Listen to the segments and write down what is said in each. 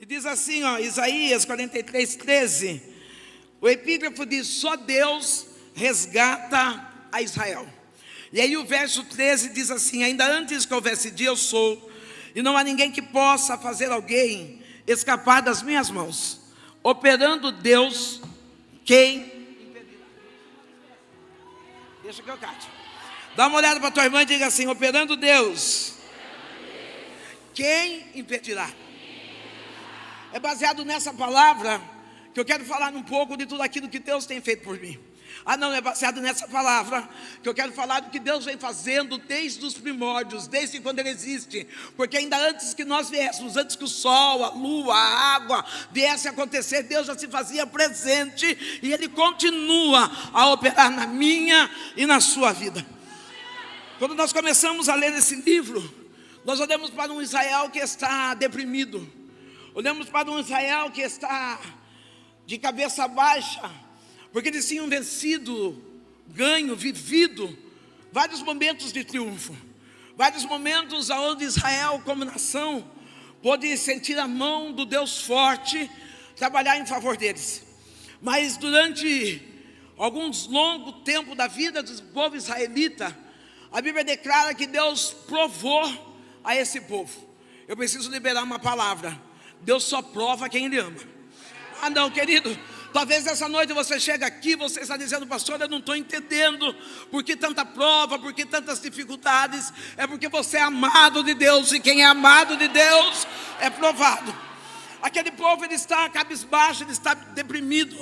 E diz assim, Isaías 43:13. O epígrafo diz: só Deus resgata a Israel. E aí o verso 13 diz assim: ainda antes que houvesse dia, eu sou, e não há ninguém que possa fazer alguém escapar das minhas mãos. Operando Deus, quem impedirá? Deixa que eu cate. Dá uma olhada para tua irmã e diga assim: operando Deus, quem impedirá? É baseado nessa palavra que eu quero falar um pouco de tudo aquilo que Deus tem feito por mim. É baseado nessa palavra que eu quero falar do que Deus vem fazendo desde os primórdios, desde quando Ele existe. Porque ainda antes que nós viéssemos, antes que o sol, a lua, a água viessem a acontecer, Deus já se fazia presente e Ele continua a operar na minha e na sua vida. Quando nós começamos a ler esse livro, nós olhamos para um Israel que está deprimido, olhamos para um Israel que está de cabeça baixa, porque eles tinham vencido, ganho, vivido vários momentos de triunfo, vários momentos onde Israel como nação pôde sentir a mão do Deus forte trabalhar em favor deles. Mas durante alguns longo tempo da vida do povo israelita, a Bíblia declara que Deus provou a esse povo. Eu preciso liberar uma palavra: Deus só prova quem Ele ama. Não, querido, talvez essa noite você chega aqui, você está dizendo: pastor, eu não estou entendendo por que tanta prova, por que tantas dificuldades. É porque você é amado de Deus, e quem é amado de Deus é provado. Aquele povo, ele está cabisbaixo, ele está deprimido.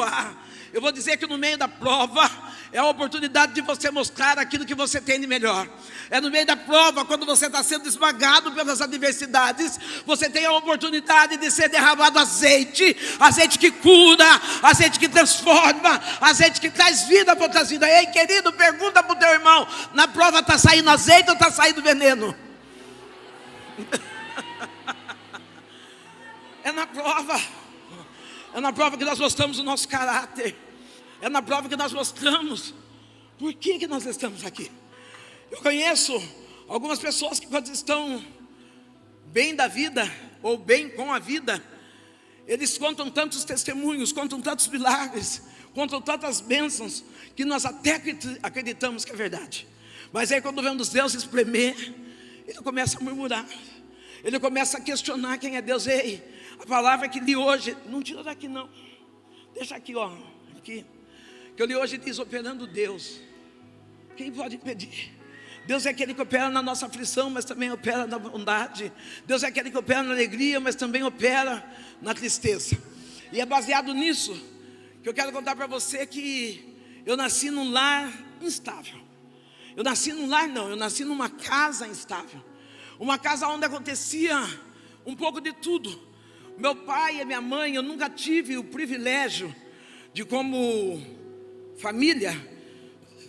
Eu vou dizer que no meio da prova é a oportunidade de você mostrar aquilo que você tem de melhor. É no meio da prova, quando você está sendo esmagado pelas adversidades, você tem a oportunidade de ser derramado azeite, azeite que cura, azeite que transforma, azeite que traz vida para outras vidas. Ei, querido, pergunta para o teu irmão: na prova está saindo azeite ou está saindo veneno? É na prova. É na prova que nós mostramos o nosso caráter. É na prova que nós mostramos por que nós estamos aqui. Eu conheço algumas pessoas que, quando estão bem da vida, ou bem com a vida, eles contam tantos testemunhos, contam tantos milagres, contam tantas bênçãos, que nós até acreditamos que é verdade. Mas aí, quando vemos Deus espremer, ele começa a murmurar, ele começa a questionar quem é Deus. Ei, a palavra que li hoje, não tira daqui não, deixa aqui, aqui, que eu li hoje, diz: operando Deus, quem pode impedir? Deus é aquele que opera na nossa aflição, mas também opera na bondade. Deus é aquele que opera na alegria, mas também opera na tristeza. E é baseado nisso que eu quero contar para você que eu nasci num lar instável. Eu nasci numa casa instável. Uma casa onde acontecia um pouco de tudo. Meu pai e minha mãe, eu nunca tive o privilégio de, como família,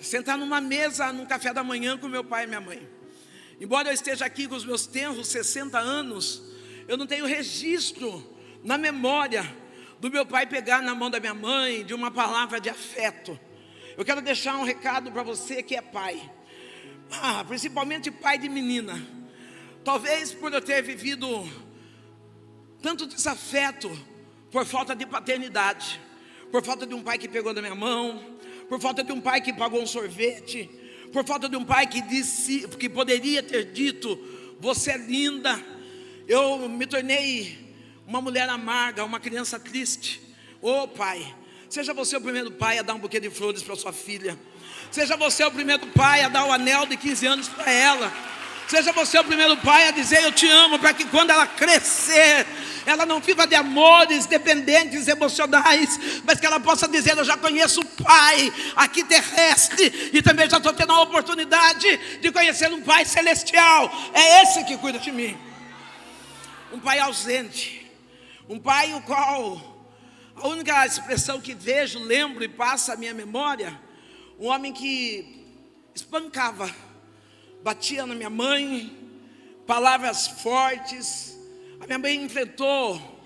sentar numa mesa, num café da manhã com meu pai e minha mãe. Embora eu esteja aqui com os meus tenros 60 anos, eu não tenho registro na memória do meu pai pegar na mão da minha mãe, de uma palavra de afeto. Eu quero deixar um recado para você que é pai, principalmente pai de menina. Talvez por eu ter vivido tanto desafeto, por falta de paternidade, por falta de um pai que pegou na minha mão, por falta de um pai que pagou um sorvete, por falta de um pai que disse, que poderia ter dito: você é linda. Eu me tornei uma mulher amarga, uma criança triste. Pai, seja você o primeiro pai a dar um buquê de flores para sua filha. Seja você o primeiro pai a dar o anel de 15 anos para ela. Seja você o primeiro pai a dizer: eu te amo, para que quando ela crescer, ela não viva de amores dependentes emocionais, mas que ela possa dizer: eu já conheço o pai aqui terrestre, e também já estou tendo a oportunidade de conhecer um pai celestial. É esse que cuida de mim. Um pai ausente, um pai o qual a única expressão que vejo, lembro e passa a minha memória, um homem que espancava, batia na minha mãe, palavras fortes. A minha mãe enfrentou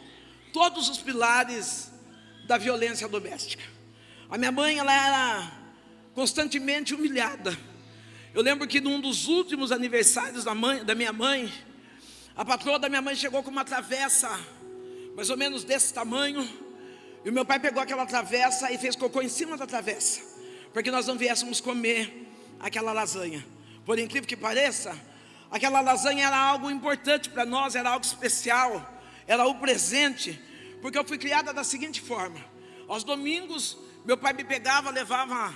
todos os pilares da violência doméstica. A minha mãe, ela era constantemente humilhada. Eu lembro que num dos últimos aniversários da minha mãe, a patroa da minha mãe chegou com uma travessa mais ou menos desse tamanho. E o meu pai pegou aquela travessa e fez cocô em cima da travessa, para que nós não viéssemos comer aquela lasanha. Por incrível que pareça, aquela lasanha era algo importante para nós, era algo especial, era o presente, porque eu fui criada da seguinte forma: aos domingos, meu pai me pegava, levava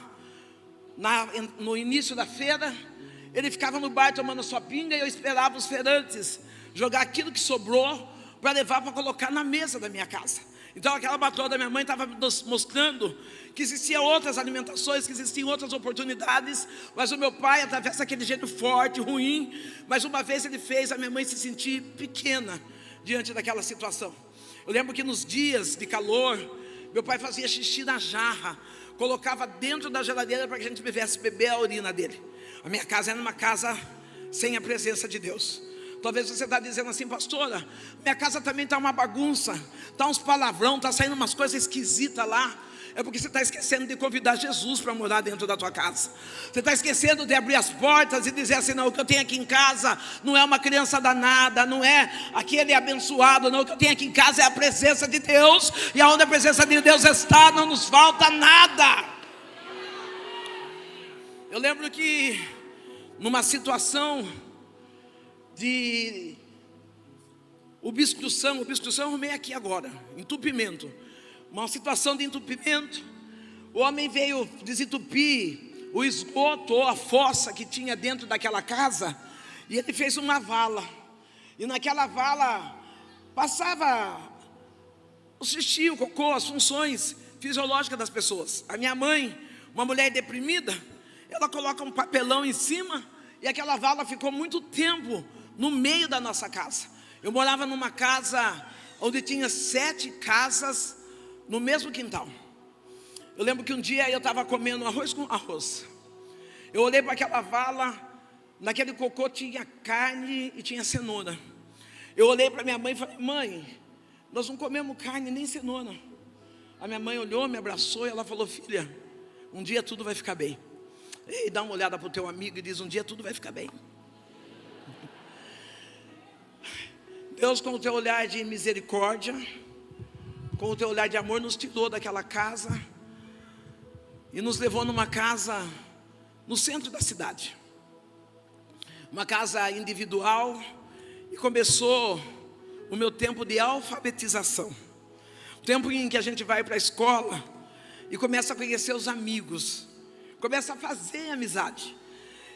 no início da feira, ele ficava no bar tomando sua pinga, e eu esperava os feirantes jogar aquilo que sobrou para levar para colocar na mesa da minha casa. Então aquela patroa da minha mãe estava nos mostrando que existiam outras alimentações, que existiam outras oportunidades, mas o meu pai, através daquele jeito forte, ruim, mas uma vez ele fez a minha mãe se sentir pequena diante daquela situação. Eu lembro que nos dias de calor, meu pai fazia xixi na jarra, colocava dentro da geladeira para que a gente pudesse beber a urina dele. A minha casa era uma casa sem a presença de Deus. Talvez você está dizendo assim: pastora, minha casa também está uma bagunça, está uns palavrão, está saindo umas coisas esquisitas lá. É porque você está esquecendo de convidar Jesus para morar dentro da tua casa. Você está esquecendo de abrir as portas e dizer assim: não, o que eu tenho aqui em casa não é uma criança danada, não é aquele abençoado, não. O que eu tenho aqui em casa é a presença de Deus, e aonde a presença de Deus está, não nos falta nada. Eu lembro que numa situação de obstrução eu arrumei aqui agora, entupimento, uma situação de entupimento. O homem veio desentupir o esgoto ou a fossa que tinha dentro daquela casa, e ele fez uma vala, e naquela vala passava o xixi, o cocô, as funções fisiológicas das pessoas. A minha mãe, uma mulher deprimida, ela coloca um papelão em cima, e aquela vala ficou muito tempo no meio da nossa casa. Eu morava numa casa onde tinha 7 casas no mesmo quintal. Eu lembro que um dia eu estava comendo arroz com arroz. Eu olhei para aquela vala, naquele cocô tinha carne e tinha cenoura. Eu olhei para minha mãe e falei: mãe, nós não comemos carne nem cenoura. A minha mãe olhou, me abraçou e ela falou: filha, um dia tudo vai ficar bem. E dá uma olhada para o teu amigo e diz: um dia tudo vai ficar bem. Deus, com o teu olhar de misericórdia, com o teu olhar de amor, nos tirou daquela casa e nos levou numa casa no centro da cidade, uma casa individual, e começou o meu tempo de alfabetização, o tempo em que a gente vai para a escola e começa a conhecer os amigos, começa a fazer amizade.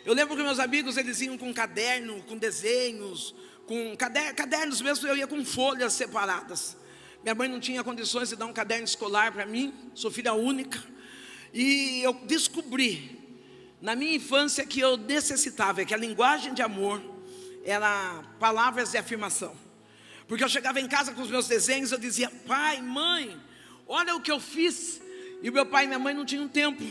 Eu lembro que meus amigos, eles iam com caderno, com desenhos, com cadernos mesmo, eu ia com folhas separadas. Minha mãe não tinha condições de dar um caderno escolar para mim, sou filha única, e eu descobri na minha infância que eu necessitava, que a linguagem de amor era palavras de afirmação. Porque eu chegava em casa com os meus desenhos, eu dizia: pai, mãe, olha o que eu fiz. E o meu pai e minha mãe não tinham tempo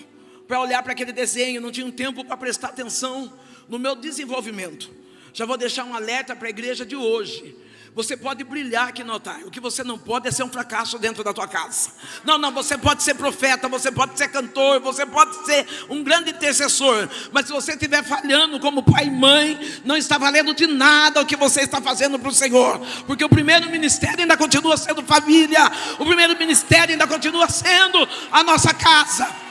para olhar para aquele desenho, não tinham tempo para prestar atenção no meu desenvolvimento. Já vou deixar um alerta para a igreja de hoje: você pode brilhar aqui no altar, o que você não pode é ser um fracasso dentro da tua casa. Não, você pode ser profeta, você pode ser cantor, você pode ser um grande intercessor, mas se você estiver falhando como pai e mãe, não está valendo de nada o que você está fazendo para o Senhor, porque o primeiro ministério ainda continua sendo família, o primeiro ministério ainda continua sendo a nossa casa.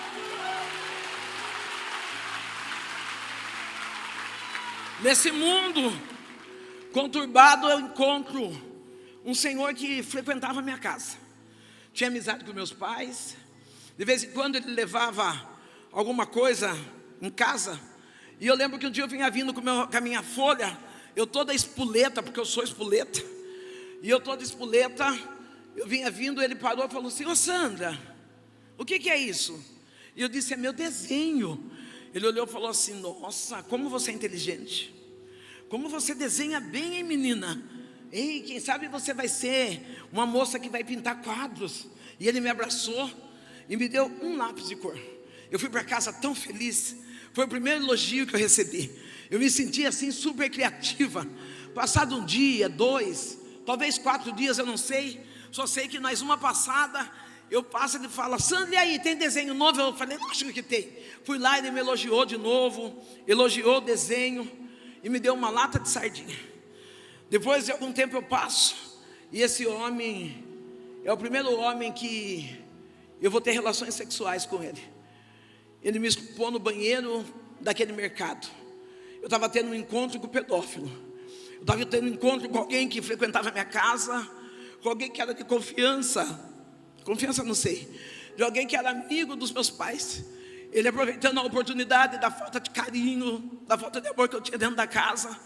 Nesse mundo conturbado, eu encontro um senhor que frequentava a minha casa, tinha amizade com meus pais, de vez em quando ele levava alguma coisa em casa, e eu lembro que um dia eu vinha vindo com a minha folha, eu toda espoleta, porque eu sou espoleta, e eu toda espoleta, eu vinha vindo, ele parou e falou assim: ô Sandra, o que é isso? E eu disse: é meu desenho. Ele olhou e falou assim: nossa, como você é inteligente, como você desenha bem, hein, menina? Ei, quem sabe você vai ser uma moça que vai pintar quadros. E ele me abraçou e me deu um lápis de cor. Eu fui para casa tão feliz, foi o primeiro elogio que eu recebi. Eu me senti assim super criativa. Passado um dia, 2, talvez 4 dias, eu não sei, só sei que nós uma passada, eu passo e ele fala: Sandra, e aí, tem desenho novo? Eu falei: acho que tem. Fui lá e ele me elogiou de novo, elogiou o desenho e me deu uma lata de sardinha. Depois de algum tempo eu passo, e esse homem É o primeiro homem que eu vou ter relações sexuais com ele. Ele me expôs no banheiro daquele mercado. Eu estava tendo um encontro com o pedófilo. Eu estava tendo um encontro com alguém que frequentava a minha casa, com alguém que era de confiança não sei, de alguém que era amigo dos meus pais. Ele, aproveitando a oportunidade da falta de carinho, da falta de amor que eu tinha dentro da casa,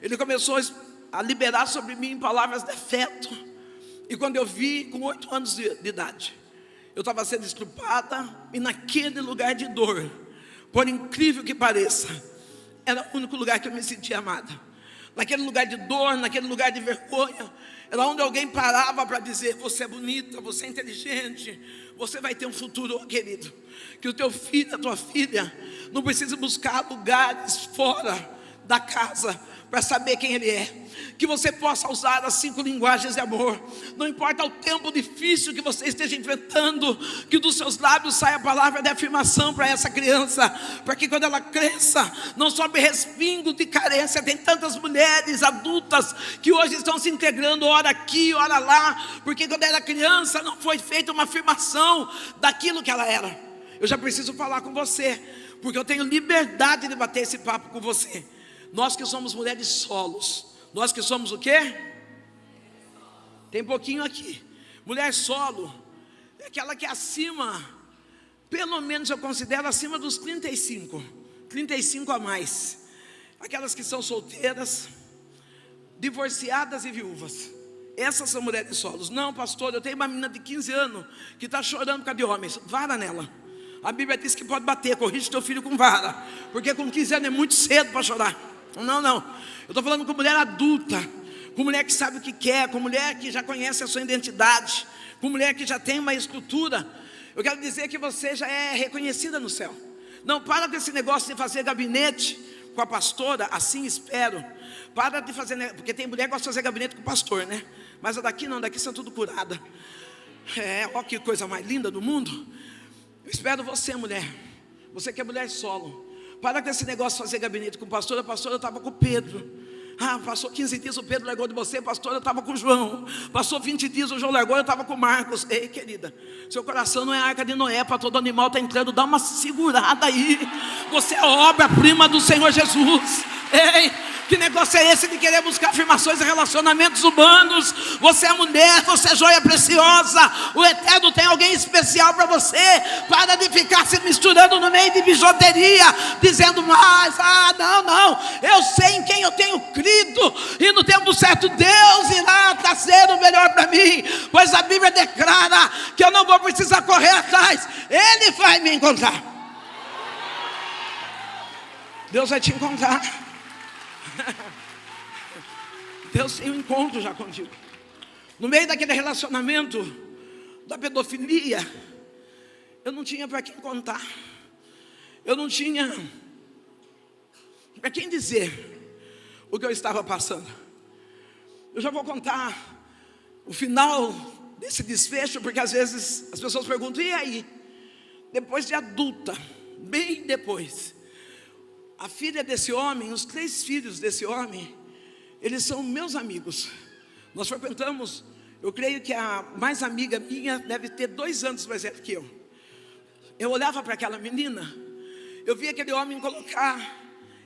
ele começou a liberar sobre mim palavras de afeto. E quando eu vi, com 8 anos de idade, eu estava sendo estrupada, e naquele lugar de dor, por incrível que pareça, era o único lugar que eu me sentia amada. Naquele lugar de dor, naquele lugar de vergonha, era onde alguém parava para dizer: você é bonita, você é inteligente, você vai ter um futuro, oh, querido. Que o teu filho, a tua filha, não precisa buscar lugares fora da casa para saber quem ele é. Que você possa usar as 5 linguagens de amor. Não importa o tempo difícil que você esteja enfrentando, que dos seus lábios saia a palavra de afirmação para essa criança, para que quando ela cresça, não sobre respingo de carência. Tem tantas mulheres adultas que hoje estão se integrando, ora aqui, ora lá, porque quando era criança não foi feita uma afirmação daquilo que ela era. Eu já preciso falar com você, porque eu tenho liberdade de bater esse papo com você. Nós que somos mulheres solos, nós que somos o quê? Tem pouquinho aqui. Mulher solo é aquela que é acima, pelo menos eu considero acima dos 35 a mais. Aquelas que são solteiras, divorciadas e viúvas. Essas são mulheres solos. Não, pastor, eu tenho uma menina de 15 anos que está chorando por causa de homens. Vara nela. A Bíblia diz que pode bater, corrige teu filho com vara, porque com 15 anos é muito cedo para chorar. Não, eu estou falando com mulher adulta, com mulher que sabe o que quer, com mulher que já conhece a sua identidade, com mulher que já tem uma estrutura. Eu quero dizer que você já é reconhecida no céu. Não, para com esse negócio de fazer gabinete com a pastora, assim espero. Para de fazer, porque tem mulher que gosta de fazer gabinete com o pastor, né? Mas a daqui não, daqui são tudo curada. Olha que coisa mais linda do mundo. Eu espero você, mulher, você que é mulher solo. Para com esse negócio de fazer gabinete com o pastor. A pastora estava com o Pedro. Passou 15 dias, o Pedro largou de você. Pastor, eu estava com o João. Passou 20 dias, o João largou, eu estava com o Marcos. Ei, querida, seu coração não é a arca de Noé, para todo animal está entrando. Dá uma segurada aí. Você é obra-prima do Senhor Jesus. Ei, que negócio é esse de querer buscar afirmações em relacionamentos humanos? Você é mulher, você é joia preciosa. O Eterno tem alguém especial para você. Para de ficar se misturando no meio de bijuteria, dizendo mais, não, eu sei em quem eu tenho crido, e no tempo certo Deus irá trazer o melhor para mim, pois a Bíblia declara que eu não vou precisar correr atrás, Ele vai me encontrar. Deus vai te encontrar. Deus tem um encontro já contigo. No meio daquele relacionamento da pedofilia, eu não tinha para quem contar. Eu não tinha para quem dizer o que eu estava passando. Eu já vou contar o final desse desfecho, porque às vezes as pessoas perguntam: e aí? Depois de adulta, bem depois, a filha desse homem, os 3 filhos desse homem, eles são meus amigos. Nós frequentamos, eu creio que a mais amiga minha deve ter 2 anos mais velha que eu. Eu olhava para aquela menina, eu via aquele homem colocar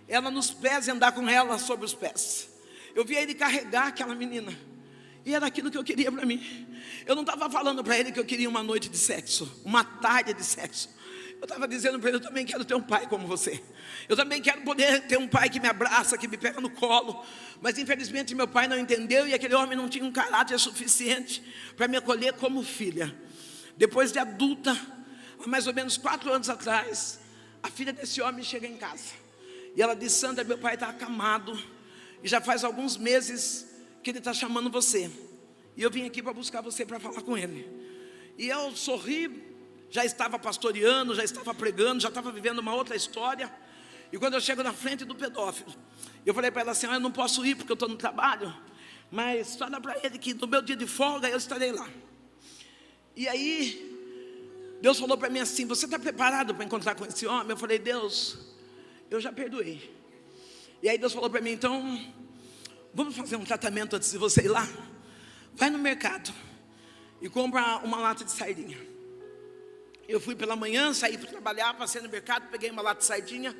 ela nos pés e andar com ela sobre os pés. Eu via ele carregar aquela menina, e era aquilo que eu queria para mim. Eu não estava falando para ele que eu queria uma noite de sexo, uma tarde de sexo. Eu estava dizendo para ele: eu também quero ter um pai como você. Eu também quero poder ter um pai que me abraça, que me pega no colo. Mas infelizmente meu pai não entendeu, e aquele homem não tinha um caráter suficiente para me acolher como filha. Depois de adulta, há mais ou menos 4 anos atrás, a filha desse homem chega em casa, e ela diz: Sandra, meu pai está acamado, e já faz alguns meses que ele está chamando você, e eu vim aqui para buscar você, para falar com ele. E eu sorri. Já estava pastoreando, já estava pregando, já estava vivendo uma outra história. E quando eu chego na frente do pedófilo, eu falei para ela assim: eu não posso ir porque eu estou no trabalho, mas fala para ele que no meu dia de folga eu estarei lá. E aí Deus falou para mim assim: você está preparado para encontrar com esse homem? Eu falei: Deus, eu já perdoei. E aí Deus falou para mim: então vamos fazer um tratamento antes de você ir lá? Vai no mercado e compra uma lata de sardinha. Eu fui pela manhã, saí para trabalhar, passei no mercado, peguei uma lata de sardinha,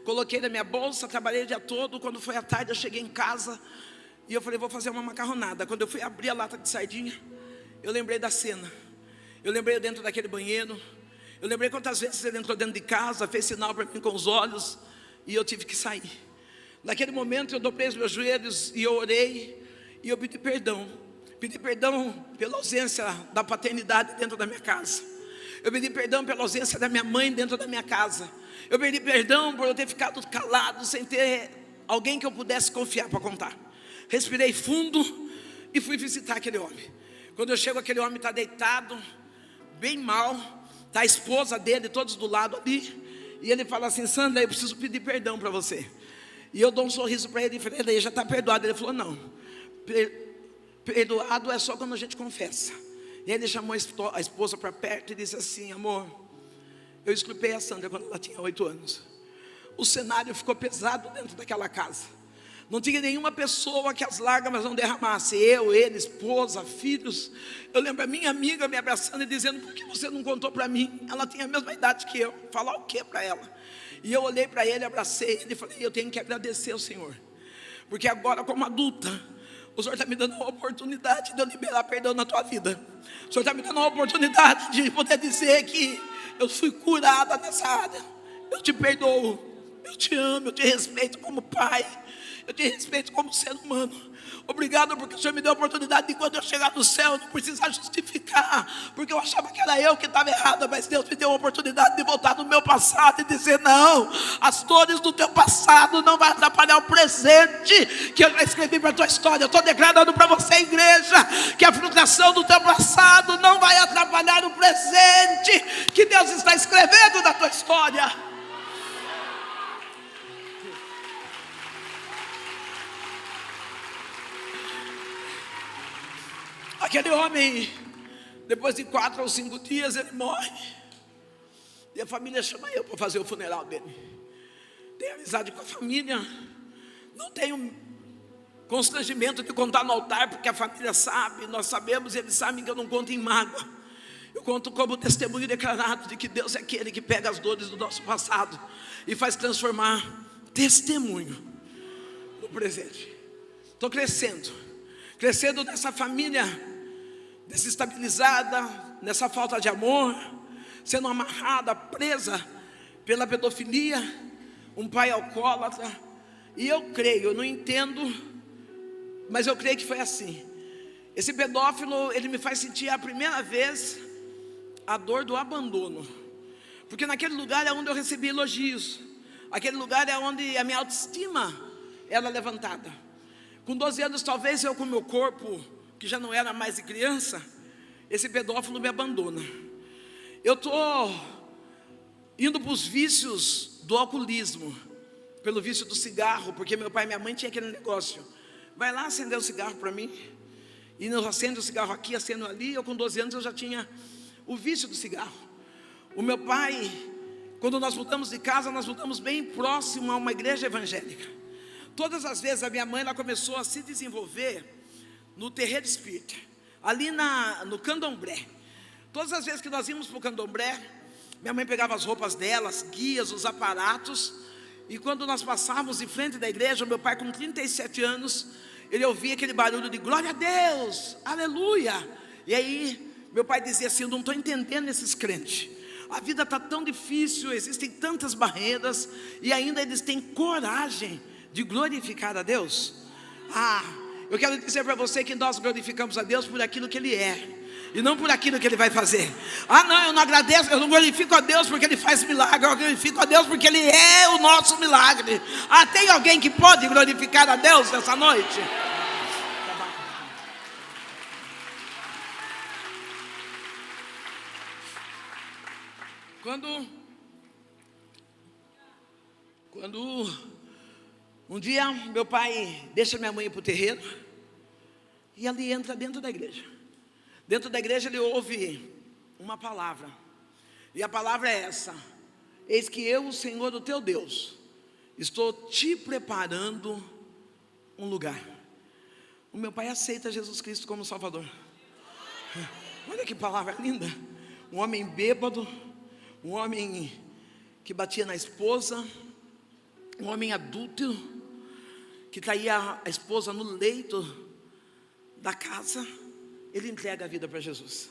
coloquei na minha bolsa, trabalhei o dia todo. Quando foi à tarde eu cheguei em casa e eu falei, vou fazer uma macarronada. Quando eu fui abrir a lata de sardinha, eu lembrei da cena. Eu lembrei dentro daquele banheiro. Eu lembrei quantas vezes ele entrou dentro de casa, fez sinal para mim com os olhos, e eu tive que sair. Naquele momento eu dobrei os meus joelhos e eu orei, e eu pedi perdão. Pedi perdão pela ausência da paternidade dentro da minha casa. Eu pedi perdão pela ausência da minha mãe dentro da minha casa. Eu pedi perdão por eu ter ficado calado, sem ter alguém que eu pudesse confiar para contar. Respirei fundo e fui visitar aquele homem. Quando eu chego, aquele homem está deitado, bem mal. Está a esposa dele, todos do lado ali. E ele fala assim, Sandra, eu preciso pedir perdão para você. E eu dou um sorriso para ele e falei, ele já está perdoado. Ele falou, não, perdoado é só quando a gente confessa. E aí ele chamou a esposa para perto e disse assim, amor, eu esculpei a Sandra quando ela tinha 8 anos. O cenário ficou pesado dentro daquela casa. Não tinha nenhuma pessoa que as lágrimas não derramassem. Eu, ele, esposa, filhos. Eu lembro a minha amiga me abraçando e dizendo, por que você não contou para mim? Ela tinha a mesma idade que eu. Falar o que para ela? E eu olhei para ele, abracei ele e falei, eu tenho que agradecer ao Senhor. Porque agora, como adulta, o Senhor está me dando a oportunidade de eu liberar perdão na tua vida. O Senhor está me dando a oportunidade de poder dizer que eu fui curada nessa área. Eu te perdoo, eu te amo, eu te respeito como pai. Eu te respeito como ser humano. Obrigado porque o Senhor me deu a oportunidade de quando eu chegar no céu eu não precisar justificar, porque eu achava que era eu que estava errada, mas Deus me deu a oportunidade de voltar no meu passado e dizer, não, as dores do teu passado não vai atrapalhar o presente que eu já escrevi para a tua história. Eu estou declarando para você, igreja, que a frustração do teu passado não vai atrapalhar o presente que Deus está escrevendo na tua história. Aquele homem, depois de 4 ou 5 dias, ele morre. E a família chama eu para fazer o funeral dele. Tenho amizade com a família. Não tenho constrangimento de contar no altar, porque a família sabe, nós sabemos, eles sabem que eu não conto em mágoa. Eu conto como testemunho declarado de que Deus é aquele que pega as dores do nosso passado e faz transformar testemunho no presente. Estou crescendo nessa família desestabilizada, nessa falta de amor, sendo amarrada, presa pela pedofilia, um pai alcoólatra. E eu creio, eu não entendo, mas eu creio que foi assim. Esse pedófilo, ele me faz sentir a primeira vez a dor do abandono, porque naquele lugar é onde eu recebi elogios, aquele lugar é onde a minha autoestima era levantada. Com 12 anos, talvez eu com meu corpo, que já não era mais de criança, esse pedófilo me abandona. Eu estou indo para os vícios do alcoolismo, pelo vício do cigarro, porque meu pai e minha mãe tinham aquele negócio, vai lá acender o cigarro para mim, e eu acendo o cigarro aqui, acendo ali. Eu com 12 anos eu já tinha o vício do cigarro. O meu pai, quando nós mudamos de casa, nós mudamos bem próximo a uma igreja evangélica. Todas as vezes a minha mãe, ela começou a se desenvolver no terreiro espírita, ali no candomblé. Todas as vezes que nós íamos para o candomblé, minha mãe pegava as roupas dela, as guias, os aparatos, e quando nós passávamos em frente da igreja, meu pai com 37 anos, ele ouvia aquele barulho de glória a Deus, aleluia. E aí meu pai dizia assim, eu não estou entendendo esses crentes, a vida está tão difícil, existem tantas barreiras, e ainda eles têm coragem de glorificar a Deus. Eu quero dizer para você que nós glorificamos a Deus por aquilo que Ele é, e não por aquilo que Ele vai fazer. Não, eu não agradeço, eu não glorifico a Deus porque Ele faz milagre, eu glorifico a Deus porque Ele é o nosso milagre. Tem alguém que pode glorificar a Deus nessa noite? Quando um dia meu pai deixa minha mãe ir para o terreiro, e ali entra dentro da igreja. Dentro da igreja ele ouve uma palavra, e a palavra é essa: eis que eu, o Senhor, o teu Deus, estou te preparando um lugar. O meu pai aceita Jesus Cristo como Salvador. Olha que palavra linda. Um homem bêbado, um homem que batia na esposa, um homem adúltero, que traía a esposa no leito da casa. Ele entrega a vida para Jesus.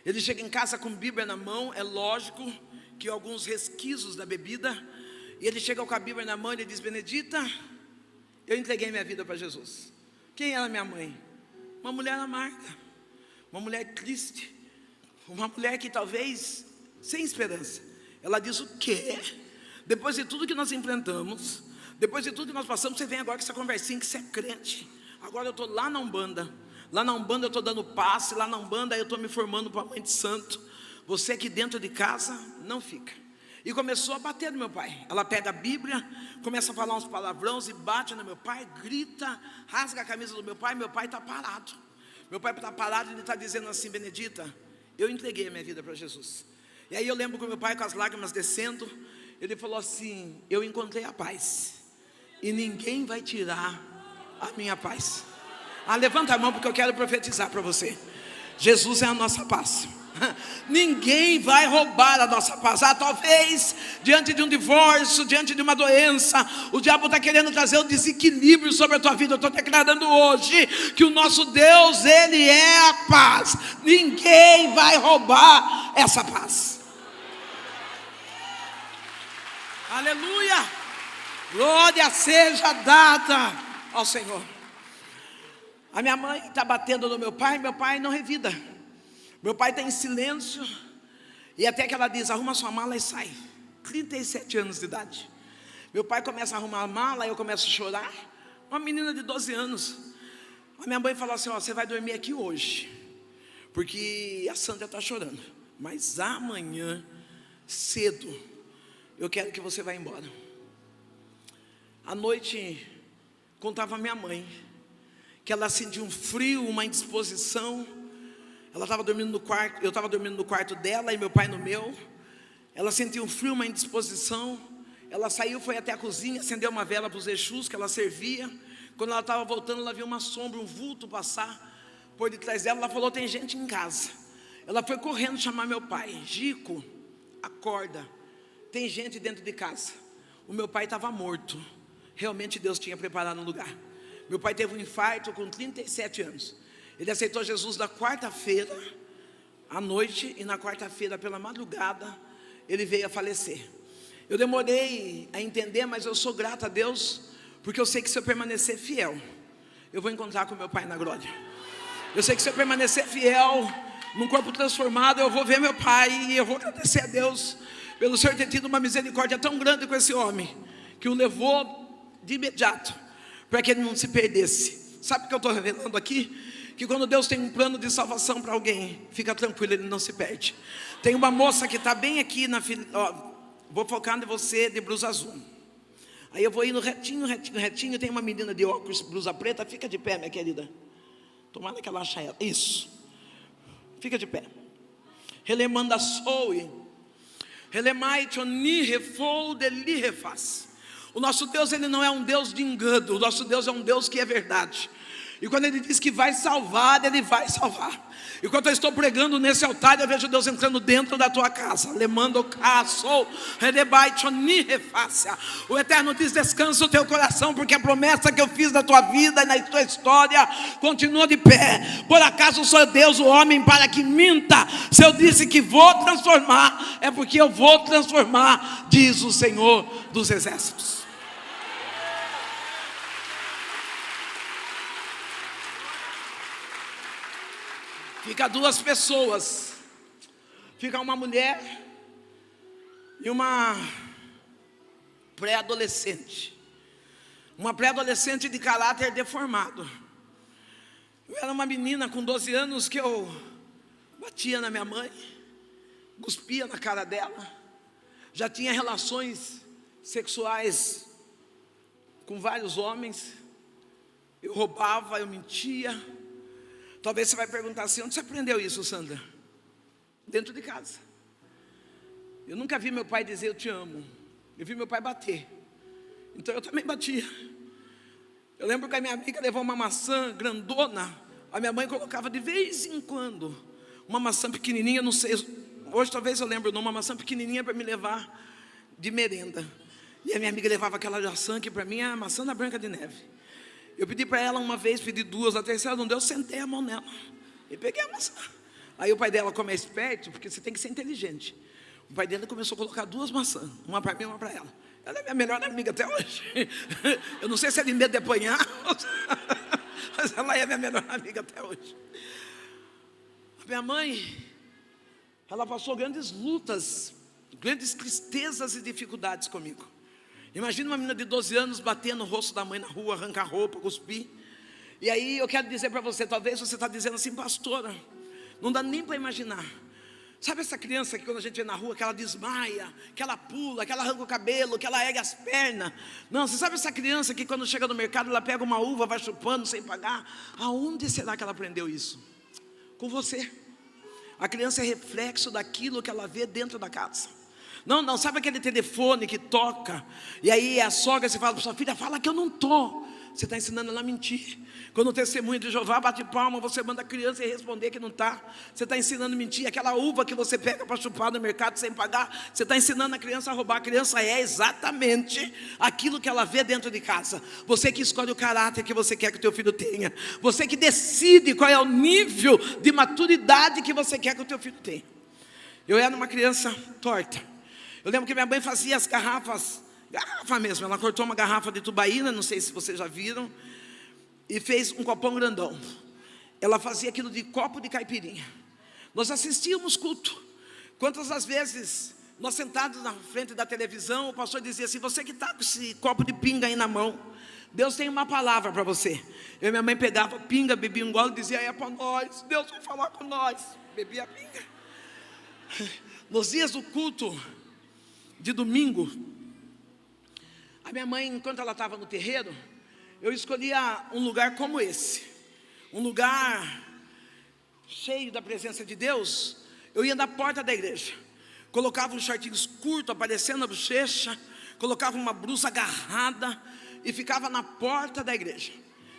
Ele chega em casa com Bíblia na mão. É lógico que alguns resquícios da bebida. E ele chega com a Bíblia na mão e ele diz: Benedita, eu entreguei minha vida para Jesus. Quem era minha mãe? Uma mulher amarga, uma mulher triste, uma mulher que talvez sem esperança. Ela diz: o quê? Depois de tudo que nós enfrentamos, depois de tudo que nós passamos, você vem agora com essa conversinha que você é crente. Agora eu estou lá na Umbanda. Lá na Umbanda eu estou dando passe. Lá na Umbanda eu estou me formando para mãe de santo. Você aqui dentro de casa não fica. E começou a bater no meu pai. Ela pega a Bíblia, começa a falar uns palavrões e bate no meu pai, grita, rasga a camisa do meu pai. Meu pai está parado. Meu pai está parado e ele está dizendo assim: Benedita, eu entreguei a minha vida para Jesus. E aí eu lembro que o meu pai, com as lágrimas descendo, ele falou assim: eu encontrei a paz, e ninguém vai tirar a minha paz. Levanta a mão porque eu quero profetizar para você. Jesus é a nossa paz. Ninguém vai roubar a nossa paz. Talvez diante de um divórcio, diante de uma doença, o diabo está querendo trazer um desequilíbrio sobre a tua vida. Eu estou declarando hoje que o nosso Deus, Ele é a paz. Ninguém vai roubar essa paz. Aleluia! Glória seja dada ao Senhor. A minha mãe está batendo no meu pai não revida. Meu pai está em silêncio. E até que ela diz: arruma sua mala e sai. 37 anos de idade. Meu pai começa a arrumar a mala, eu começo a chorar. Uma menina de 12 anos. A minha mãe falou assim: você vai dormir aqui hoje, porque a Sandra está chorando. Mas amanhã, cedo, eu quero que você vá embora. À noite, contava a minha mãe que ela sentiu um frio, uma indisposição. Ela estava dormindo no quarto, eu estava dormindo no quarto dela e meu pai no meu. Ela sentiu um frio, uma indisposição. Ela saiu, foi até a cozinha, acendeu uma vela para os Exus que ela servia. Quando ela estava voltando, ela viu uma sombra, um vulto passar por detrás dela. Ela falou: tem gente em casa. Ela foi correndo chamar meu pai: Gico, acorda, tem gente dentro de casa. O meu pai estava morto. Realmente Deus tinha preparado um lugar. Meu pai teve um infarto com 37 anos. Ele aceitou Jesus na quarta-feira à noite, e na quarta-feira pela madrugada ele veio a falecer. Eu demorei a entender, mas eu sou grato a Deus, porque eu sei que se eu permanecer fiel, eu vou encontrar com meu pai na glória. Eu sei que se eu permanecer fiel, num corpo transformado, eu vou ver meu pai, e eu vou agradecer a Deus pelo Senhor ter tido uma misericórdia tão grande com esse homem, que o levou de imediato, para que ele não se perdesse. Sabe o que eu estou revelando aqui? Que quando Deus tem um plano de salvação para alguém, fica tranquilo, Ele não se perde. Tem uma moça que está bem aqui na fila, vou focar em você, de blusa azul. Aí eu vou indo retinho, retinho, retinho. Tem uma menina de óculos, blusa preta. Fica de pé, minha querida. Tomara que ela ache ela. Isso. Fica de pé. Relemanda soe. Relemai toni refou deli refaz. O nosso Deus, Ele não é um Deus de engano. O nosso Deus é um Deus que é verdade. E quando Ele diz que vai salvar, Ele vai salvar. Enquanto eu estou pregando nesse altar, eu vejo Deus entrando dentro da tua casa. O Eterno diz: descansa o teu coração, porque a promessa que eu fiz na tua vida e na tua história continua de pé. Por acaso sou Deus o homem para que minta? Se eu disse que vou transformar, é porque eu vou transformar, diz o Senhor dos Exércitos. Fica duas pessoas. Fica uma mulher e uma pré-adolescente. Uma pré-adolescente de caráter deformado. Eu era uma menina com 12 anos que eu batia na minha mãe, cuspia na cara dela, já tinha relações sexuais com vários homens. Eu roubava, eu mentia. Talvez você vai perguntar assim: onde você aprendeu isso, Sandra? Dentro de casa. Eu nunca vi meu pai dizer eu te amo. Eu vi meu pai bater. Então eu também batia. Eu lembro que a minha amiga levou uma maçã grandona. A minha mãe colocava de vez em quando uma maçã pequenininha, não sei, hoje talvez eu lembre o nome, uma maçã pequenininha para me levar de merenda. E a minha amiga levava aquela maçã que para mim é a maçã da Branca de Neve. Eu pedi para ela uma vez, pedi duas, a terceira não deu, eu sentei a mão nela e peguei a maçã. Aí o pai dela, como é esperto, porque você tem que ser inteligente, o pai dela começou a colocar duas maçãs, uma para mim e uma para ela. Ela é minha melhor amiga até hoje. Eu não sei se é de medo de apanhar, mas ela é minha melhor amiga até hoje. A minha mãe, ela passou grandes lutas, grandes tristezas e dificuldades comigo. Imagina uma menina de 12 anos batendo no rosto da mãe na rua, arrancar roupa, cuspir. E aí eu quero dizer para você, talvez você está dizendo assim, pastora, não dá nem para imaginar. Sabe essa criança que quando a gente vê na rua, que ela desmaia, que ela pula, que ela arranca o cabelo, que ela ergue as pernas? Não, você sabe essa criança que quando chega no mercado, ela pega uma uva, vai chupando sem pagar? Aonde será que ela aprendeu isso? Com você. A criança é reflexo daquilo que ela vê dentro da casa. Não, sabe aquele telefone que toca, e aí a sogra, você fala para sua filha, fala que eu não estou. Você está ensinando ela a mentir. Quando o testemunho de Jeová bate palma, você manda a criança responder que não está. Você está ensinando a mentir. Aquela uva que você pega para chupar no mercado sem pagar, você está ensinando a criança a roubar. A criança é exatamente aquilo que ela vê dentro de casa. Você que escolhe o caráter que você quer que o teu filho tenha. Você que decide qual é o nível de maturidade que você quer que o teu filho tenha. Eu era uma criança torta. Eu lembro que minha mãe fazia as garrafa mesmo, ela cortou uma garrafa de tubaína, não sei se vocês já viram, e fez um copão grandão. Ela fazia aquilo de copo de caipirinha. Nós assistíamos culto. Quantas das vezes nós sentados na frente da televisão, o pastor dizia assim, você que está com esse copo de pinga aí na mão, Deus tem uma palavra para você. Eu e minha mãe pegava pinga, bebia um gole e dizia, é para nós, Deus vai falar com nós. Bebia pinga. Nos dias do culto de domingo, a minha mãe, enquanto ela estava no terreiro, eu escolhia um lugar como esse, um lugar cheio da presença de Deus. Eu ia na porta da igreja, colocava uns shortinhos curtos, aparecendo a bochecha, colocava uma blusa agarrada e ficava na porta da igreja.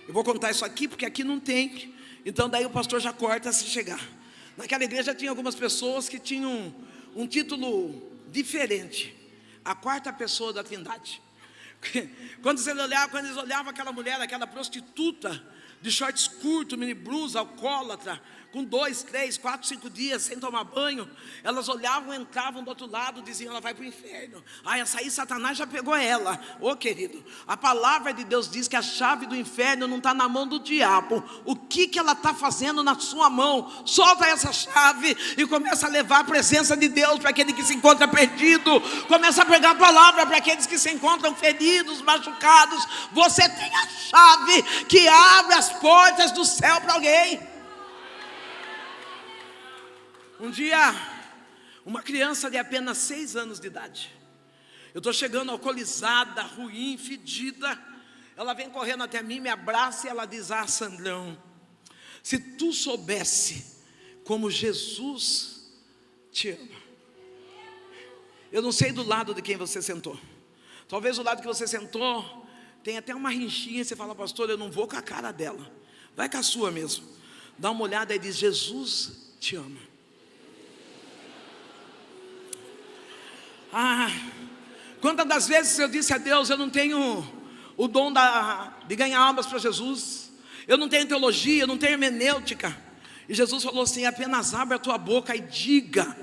Eu vou contar isso aqui porque aqui não tem, então daí o pastor já corta se chegar. Naquela igreja tinha algumas pessoas que tinham um título diferente, a quarta pessoa da Trindade. Quando eles olhavam aquela mulher, aquela prostituta, de shorts curtos, mini blusa, alcoólatra, com 2, 3, 4, 5 dias sem tomar banho, elas olhavam, entravam do outro lado, diziam, ela vai para o inferno. Essa aí Satanás já pegou ela. Querido, a palavra de Deus diz que a chave do inferno não está na mão do diabo. O que ela está fazendo na sua mão? Solta essa chave e começa a levar a presença de Deus para aquele que se encontra perdido. Começa a pregar a palavra para aqueles que se encontram feridos, machucados. Você tem a chave que abre as portas do céu para alguém. Um dia, uma criança de apenas 6 anos de idade, eu estou chegando alcoolizada, ruim, fedida. Ela vem correndo até mim, me abraça e ela diz, Sandrão, se tu soubesse como Jesus te ama. Eu não sei do lado de quem você sentou. Talvez o lado que você sentou tem até uma rinchinha e você fala, pastor, eu não vou com a cara dela, vai com a sua mesmo. Dá uma olhada e diz, Jesus te ama. Quantas das vezes eu disse a Deus, eu não tenho o dom de ganhar almas para Jesus, eu não tenho teologia, eu não tenho hermenêutica. E Jesus falou assim, apenas abre a tua boca e diga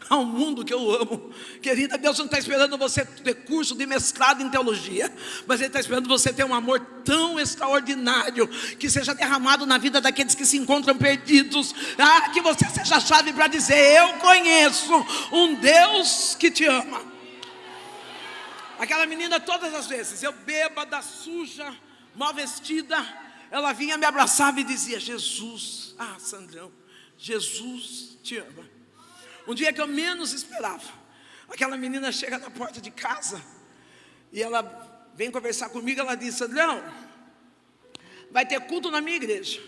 ao mundo que eu amo. Querida, Deus não está esperando você ter curso de mestrado em teologia, mas Ele está esperando você ter um amor tão extraordinário, que seja derramado na vida daqueles que se encontram perdidos. Que você seja a chave para dizer, eu conheço um Deus que te ama. Aquela menina, todas as vezes, eu bêbada, suja, mal vestida, ela vinha, me abraçava e dizia, Jesus, Sandrão, Jesus te ama. Um dia que eu menos esperava, aquela menina chega na porta de casa e ela vem conversar comigo. Ela disse, Sandrão, vai ter culto na minha igreja.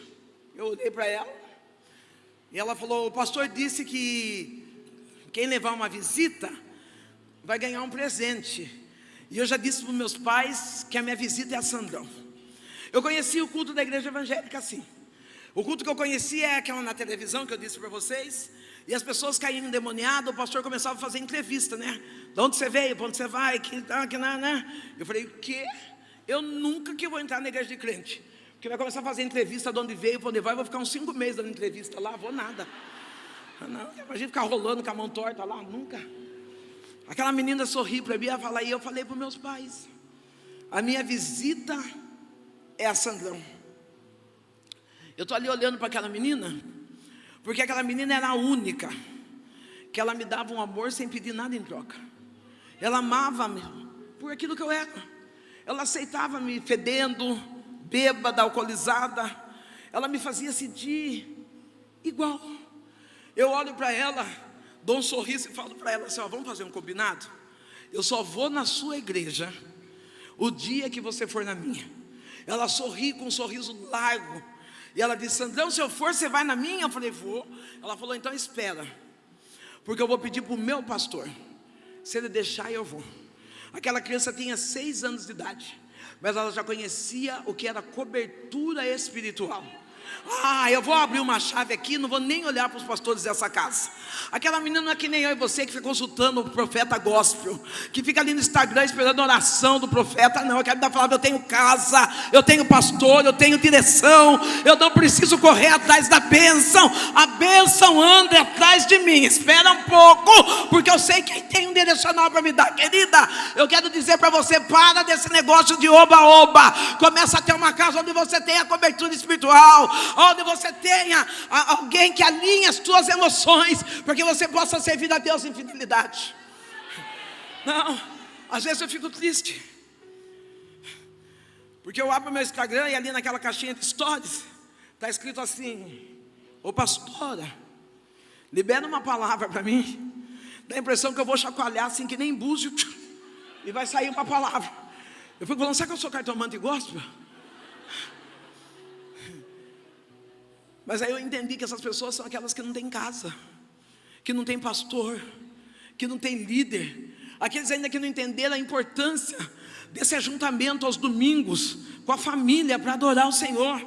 Eu olhei para ela e ela falou, o pastor disse que quem levar uma visita vai ganhar um presente. E eu já disse para os meus pais que a minha visita é a Sandrão. Eu conheci o culto da igreja evangélica assim. O culto que eu conheci é aquela na televisão que eu disse para vocês. E as pessoas caíram endemoniadas, o pastor começava a fazer entrevista, né? De onde você veio, para onde você vai, né? Eu falei, o quê? Eu nunca que vou entrar na igreja de crente. Porque vai começar a fazer entrevista de onde veio, para onde vai, eu vou ficar uns 5 meses dando entrevista lá, vou nada. Não, imagina ficar rolando com a mão torta lá, nunca. Aquela menina sorriu para mim, ela fala, e eu falei para os meus pais, a minha visita é a Sandrão. Eu estou ali olhando para aquela menina, porque aquela menina era a única, que ela me dava um amor sem pedir nada em troca. Ela amava-me por aquilo que eu era. Ela aceitava-me fedendo, bêbada, alcoolizada. Ela me fazia sentir igual. Eu olho para ela, dou um sorriso e falo para ela assim, ó, vamos fazer um combinado? Eu só vou na sua igreja o dia que você for na minha. Ela sorri com um sorriso largo. E ela disse, Sandrão, se eu for, você vai na minha? Eu falei, vou. Ela falou, então espera, porque eu vou pedir para o meu pastor. Se ele deixar, eu vou. Aquela criança tinha 6 anos de idade, mas ela já conhecia o que era cobertura espiritual. Eu vou abrir uma chave aqui, não vou nem olhar para os pastores dessa casa. Aquela menina não é que nem eu e você que fica consultando o profeta gospel, que fica ali no Instagram esperando a oração do profeta. Não, eu quero dar palavra, eu tenho casa, eu tenho pastor, eu tenho direção. Eu não preciso correr atrás da bênção. A bênção anda atrás de mim. Espera um pouco, porque eu sei quem tem um direcional para me dar. Querida, eu quero dizer para você, para desse negócio de oba-oba. Começa a ter uma casa onde você tenha cobertura espiritual, onde você tenha alguém que alinhe as suas emoções, porque você possa servir a Deus em fidelidade. Não, às vezes eu fico triste, porque eu abro meu Instagram e ali naquela caixinha de stories está escrito assim, ô pastora, libera uma palavra para mim. Dá a impressão que eu vou chacoalhar assim que nem búzio, e vai sair uma palavra. Eu fico falando, será que eu sou cartomante gospel? Mas aí eu entendi que essas pessoas são aquelas que não têm casa, que não têm pastor, que não têm líder. Aqueles ainda que não entenderam a importância desse ajuntamento aos domingos com a família para adorar o Senhor.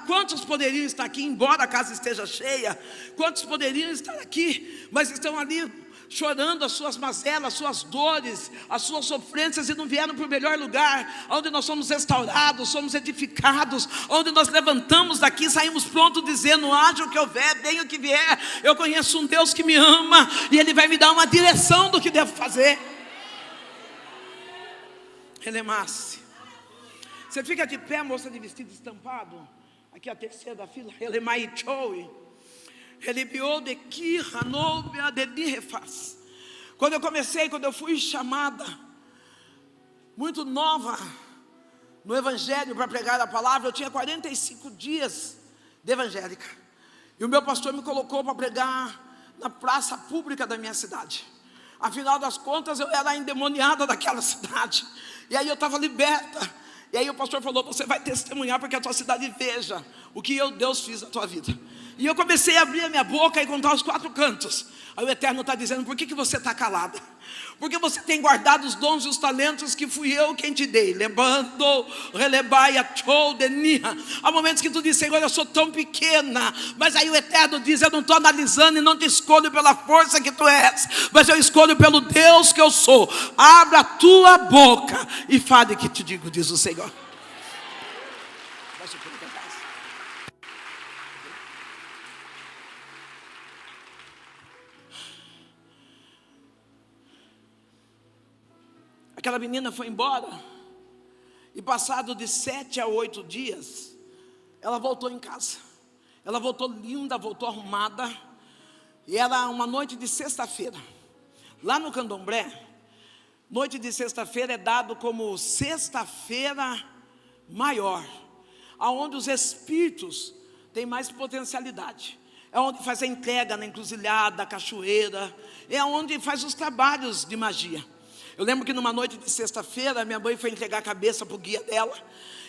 Quantos poderiam estar aqui, embora a casa esteja cheia? Quantos poderiam estar aqui, mas estão ali chorando as suas mazelas, as suas dores, as suas sofrências, e não vieram para o melhor lugar, onde nós somos restaurados, somos edificados, onde nós levantamos daqui, saímos prontos dizendo, haja o que houver, venha o que vier, eu conheço um Deus que me ama, e Ele vai me dar uma direção do que devo fazer. Relemasse. Você fica de pé, moça de vestido estampado, aqui a terceira da fila, Relemai Choui. Quando eu fui chamada muito nova no evangelho para pregar a palavra, eu tinha 45 dias de evangélica, e o meu pastor me colocou para pregar na praça pública da minha cidade. Afinal das contas, eu era a endemoniada daquela cidade, e aí eu estava liberta. E aí o pastor falou, você vai testemunhar porque a tua cidade veja o que Deus fiz na tua vida. E eu comecei a abrir a minha boca e contar os 4 cantos. Aí o Eterno está dizendo, por que você está calada? Porque você tem guardado os dons e os talentos que fui eu quem te dei. Lembrando, relebaia, chou, denia. Há momentos que tu diz, Senhor, eu sou tão pequena. Mas aí o Eterno diz, eu não estou analisando e não te escolho pela força que tu és, mas eu escolho pelo Deus que eu sou. Abra a tua boca e fale que te digo, diz o Senhor. Aquela menina foi embora, e passado de 7 a 8 dias, ela voltou em casa. Ela voltou linda, voltou arrumada, e era uma noite de sexta-feira. Lá no Candomblé, noite de sexta-feira é dado como sexta-feira maior, aonde os espíritos têm mais potencialidade. É onde faz a entrega na encruzilhada, cachoeira, é onde faz os trabalhos de magia. Eu lembro que numa noite de sexta-feira, minha mãe foi entregar a cabeça para o guia dela.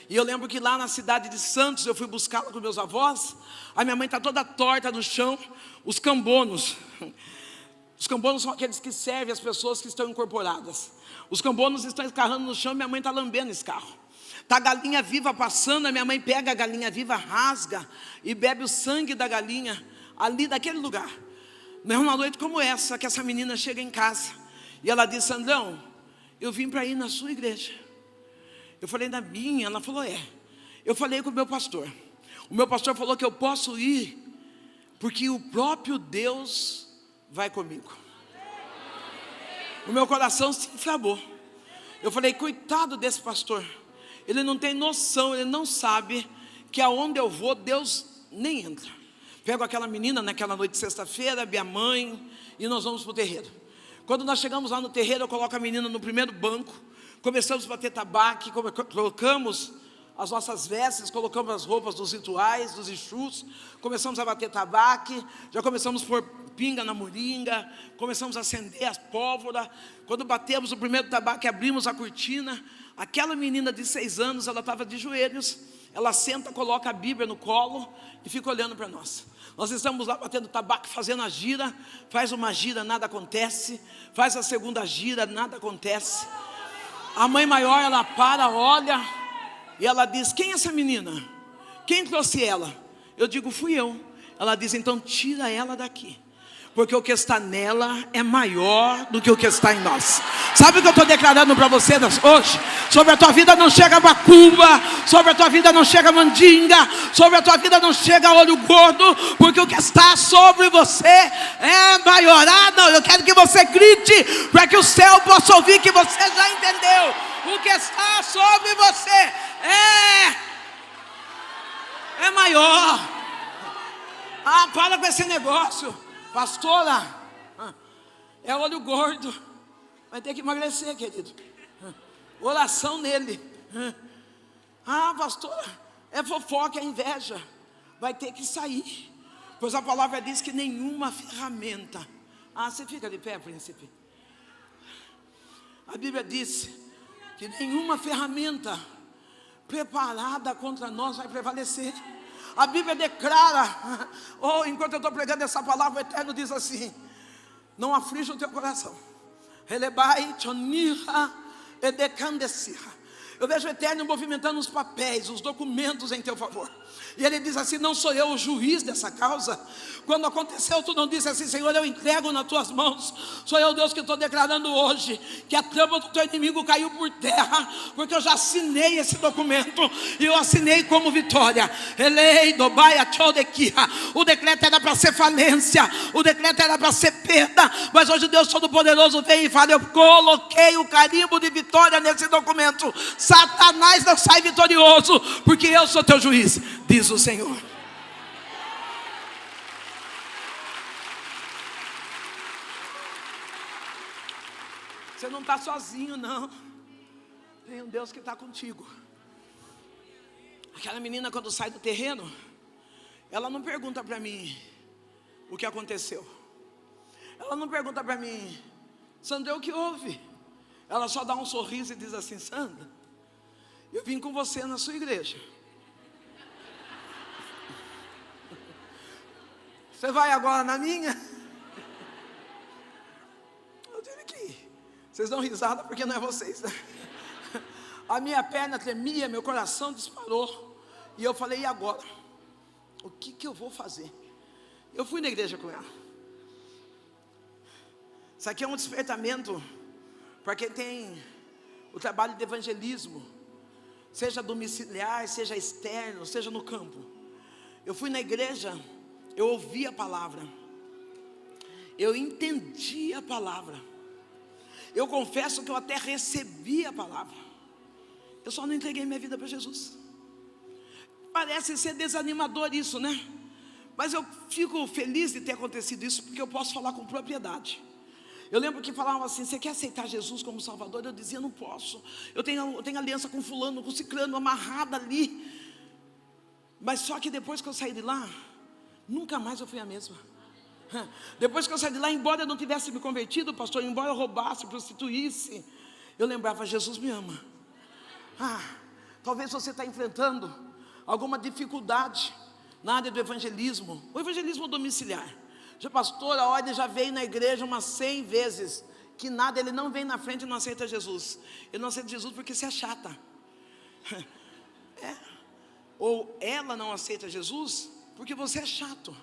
E eu lembro que lá na cidade de Santos, eu fui buscá-la com meus avós. A minha mãe está toda torta no chão. Os cambonos são aqueles que servem as pessoas que estão incorporadas. Os cambonos estão escarrando no chão e minha mãe está lambendo esse carro. Está a galinha viva passando, a minha mãe pega a galinha viva, rasga e bebe o sangue da galinha ali naquele lugar. Não é uma noite como essa que essa menina chega em casa e ela diz: Sandrão, eu vim para ir na sua igreja. Eu falei: na minha? Ela falou: é. Eu falei com o meu pastor. O meu pastor falou que eu posso ir porque o próprio Deus vai comigo. O meu coração se inflamou. Eu falei: coitado desse pastor, ele não tem noção, ele não sabe que aonde eu vou, Deus nem entra. Pego aquela menina naquela noite de sexta-feira, minha mãe, e nós vamos para o terreiro. Quando nós chegamos lá no terreiro, eu coloco a menina no primeiro banco, começamos a bater tabaco, colocamos as nossas vestes, colocamos as roupas dos rituais, dos Exus, começamos a bater tabaco, já começamos a pôr pinga na moringa, começamos a acender as pólvora. Quando batemos o primeiro tabaco, abrimos a cortina, aquela menina de 6 anos, ela estava de joelhos, ela senta, coloca a Bíblia no colo e fica olhando para nós. Nós estamos lá batendo tabaco, fazendo a gira, faz uma gira, nada acontece, faz a segunda gira, nada acontece. A mãe maior, ela para, olha, e ela diz: quem é essa menina? Quem trouxe ela? Eu digo: fui eu. Ela diz: então tira ela daqui, porque o que está nela é maior do que o que está em nós. Sabe o que eu estou declarando para você hoje? Sobre a tua vida não chega macumba, sobre a tua vida não chega mandinga, sobre a tua vida não chega olho gordo, porque o que está sobre você é maior. Ah, não, eu quero que você grite, para que o céu possa ouvir que você já entendeu. O que está sobre você é maior. Ah, para com esse negócio, pastora, é olho gordo, vai ter que emagrecer, querido. Oração nele. Ah, pastora, é fofoca, é inveja, vai ter que sair, pois a palavra diz que nenhuma ferramenta. Ah, você fica de pé, príncipe. A Bíblia diz que nenhuma ferramenta preparada contra nós vai prevalecer. A Bíblia declara, enquanto eu estou pregando essa palavra, o Eterno diz assim: não aflige o teu coração. Eu vejo o Eterno movimentando os papéis, os documentos em teu favor. E ele diz assim: não sou eu o juiz dessa causa. Quando aconteceu, tu não disse assim: Senhor, eu entrego nas tuas mãos. Sou eu, Deus, que estou declarando hoje que a trama do teu inimigo caiu por terra, porque eu já assinei esse documento, e eu assinei como vitória. O decreto era para ser falência, o decreto era para ser perda, mas hoje Deus Todo-Poderoso vem e fala: eu coloquei o carimbo de vitória nesse documento. Satanás não sai vitorioso, porque eu sou teu juiz, diz o Senhor. Você não está sozinho, não. Tem um Deus que está contigo. Aquela menina, quando sai do terreno, ela não pergunta para mim o que aconteceu. Ela não pergunta para mim: Sandra, o que houve? Ela só dá um sorriso e diz assim: Sandra, eu vim com você na sua igreja. Você vai agora na minha? Eu tive que ir. Vocês dão risada porque não é vocês, né? A minha perna tremia, meu coração disparou. E eu falei: e agora? O que eu vou fazer? Eu fui na igreja com ela. Isso aqui é um despertamento para quem tem o trabalho de evangelismo, seja domiciliar, seja externo, seja no campo. Eu fui na igreja, eu ouvi a palavra, eu entendi a palavra, eu confesso que eu até recebi a palavra, eu só não entreguei minha vida para Jesus. Parece ser desanimador isso, né? Mas eu fico feliz de ter acontecido isso, porque eu posso falar com propriedade. Eu lembro que falavam assim: você quer aceitar Jesus como Salvador? Eu dizia: não posso, eu tenho aliança com fulano, com ciclano, amarrada ali. Mas só que depois que eu saí de lá, nunca mais eu fui a mesma. Depois que eu saí de lá, embora eu não tivesse me convertido, pastor, embora eu roubasse, prostituísse, eu lembrava: Jesus me ama. Talvez você está enfrentando alguma dificuldade na área do evangelismo, o evangelismo domiciliar. Já pastor, a ordem já veio na igreja umas 100 vezes, que nada, ele não vem na frente e não aceita Jesus. Ele não aceita Jesus porque você é chata. Ou ela não aceita Jesus porque você é chato.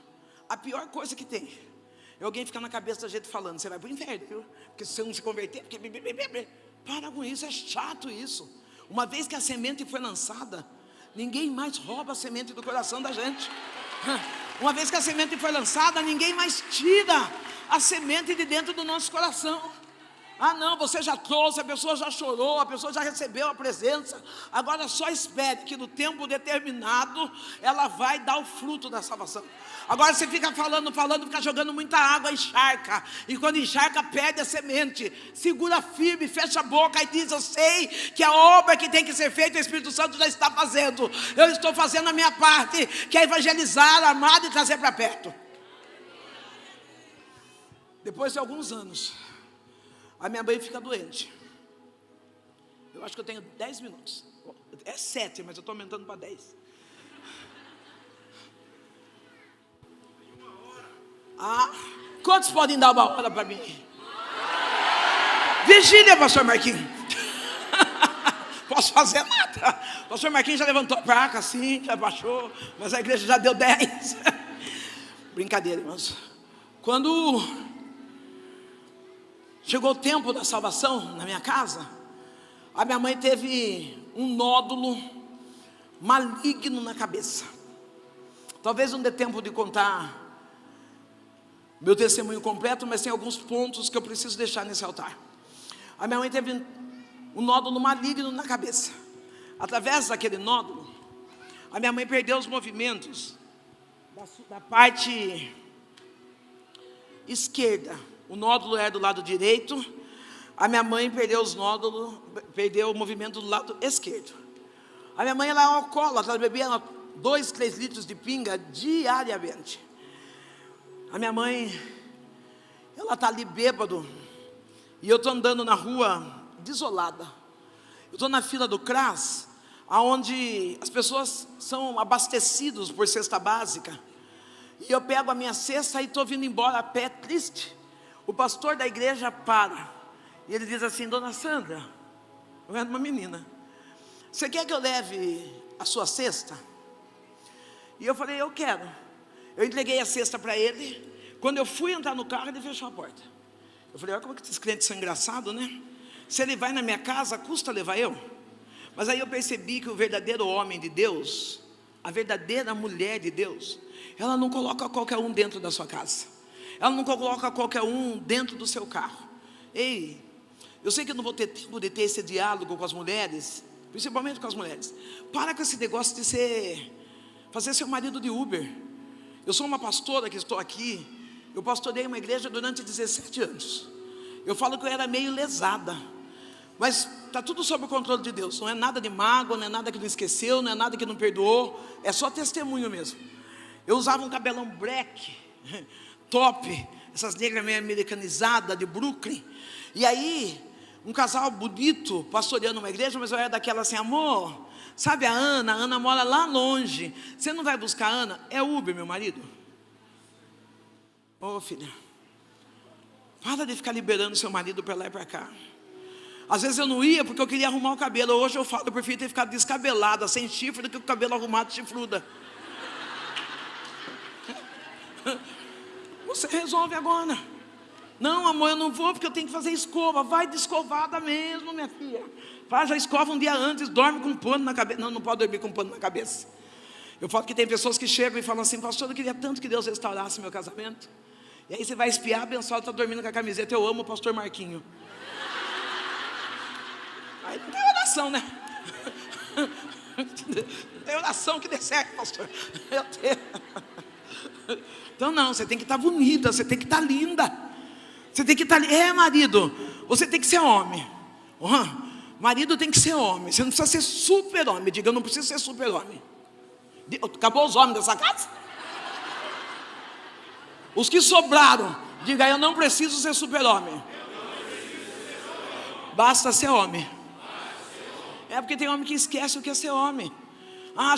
A pior coisa que tem é alguém ficar na cabeça da gente falando: você vai para o inferno, viu? Porque se você não se converter, porque... Para com isso, é chato isso. Uma vez que a semente foi lançada, ninguém mais rouba a semente do coração da gente. Uma vez que a semente foi lançada, ninguém mais tira a semente de dentro do nosso coração. Ah não, você já trouxe, a pessoa já chorou, a pessoa já recebeu a presença. Agora só espere que no tempo determinado ela vai dar o fruto da salvação. Agora você fica falando, fica jogando muita água, encharca. E quando encharca, perde a semente. Segura firme, fecha a boca e diz: eu sei que a obra que tem que ser feita, o Espírito Santo já está fazendo. Eu estou fazendo a minha parte, que é evangelizar, amar e trazer para perto. Depois de alguns anos, a minha mãe fica doente. Eu acho que eu tenho 10 minutos. É 7, mas eu estou aumentando para 10. Quantos podem dar uma hora para mim? Vigília, pastor Marquinhos. Posso fazer nada. Pastor Marquinhos já levantou a placa assim, já baixou, mas a igreja já deu 10. Brincadeira, irmãos. Quando chegou o tempo da salvação na minha casa, a minha mãe teve um nódulo maligno na cabeça. Talvez não dê tempo de contar meu testemunho completo, mas tem alguns pontos que eu preciso deixar nesse altar. A minha mãe teve um nódulo maligno na cabeça. Através daquele nódulo, a minha mãe perdeu os movimentos da parte esquerda. O nódulo era do lado direito. A minha mãe perdeu perdeu o movimento do lado esquerdo. A minha mãe, ela é alcoólatra, ela bebia 2, 3 litros de pinga diariamente. A minha mãe, ela está ali bêbado, e eu estou andando na rua desolada. Eu estou na fila do CRAS, onde as pessoas são abastecidas por cesta básica, e eu pego a minha cesta e estou vindo embora a pé, triste. O pastor da igreja para, e ele diz assim: dona Sandra, eu era uma menina, você quer que eu leve a sua cesta? E eu falei: eu quero. Eu entreguei a cesta para ele. Quando eu fui entrar no carro, ele fechou a porta. Eu falei: olha como que esses crentes são engraçados, né? Se ele vai na minha casa, custa levar eu? Mas aí eu percebi que o verdadeiro homem de Deus, a verdadeira mulher de Deus, ela não coloca qualquer um dentro da sua casa. Ela não coloca qualquer um dentro do seu carro. Ei, eu sei que eu não vou ter tempo de ter esse diálogo com as mulheres, principalmente com as mulheres. Para com esse negócio de fazer seu marido de Uber. Eu sou uma pastora que estou aqui. Eu pastorei uma igreja durante 17 anos. Eu falo que eu era meio lesada, mas está tudo sob o controle de Deus. Não é nada de mágoa, não é nada que não esqueceu, não é nada que não perdoou. É só testemunho mesmo. Eu usava um cabelão black, top, essas negras meio americanizadas de Brooklyn. E aí, um casal bonito pastoreando uma igreja, mas eu era daquela assim: amor, sabe a Ana mora lá longe, você não vai buscar a Ana? É Uber, meu marido. Ô filha, para de ficar liberando seu marido para lá e para cá. Às vezes eu não ia porque eu queria arrumar o cabelo. Hoje eu falo: eu prefiro ter ficado descabelada, sem chifre, do que o cabelo arrumado, chifruda. Você resolve agora. Não, amor, eu não vou porque eu tenho que fazer escova. Vai de escovada mesmo, minha filha. Faz a escova um dia antes, dorme com um pano na cabeça. Não, não pode dormir com um pano na cabeça. Eu falo que tem pessoas que chegam e falam assim: pastor, eu queria tanto que Deus restaurasse meu casamento. E aí você vai espiar, abençoado, está dormindo com a camiseta: eu amo o pastor Marquinho. Aí não tem oração, né? Não tem oração que dê certo, pastor. Eu tenho. Então não, você tem que estar bonita, você tem que estar linda. Você tem que estar... marido, você tem que ser homem. Marido tem que ser homem. Você não precisa ser super homem. Diga: eu não preciso ser super homem. Acabou os homens dessa casa? Os que sobraram, diga: eu não preciso ser super homem. Basta ser homem. É porque tem homem que esquece o que é ser homem.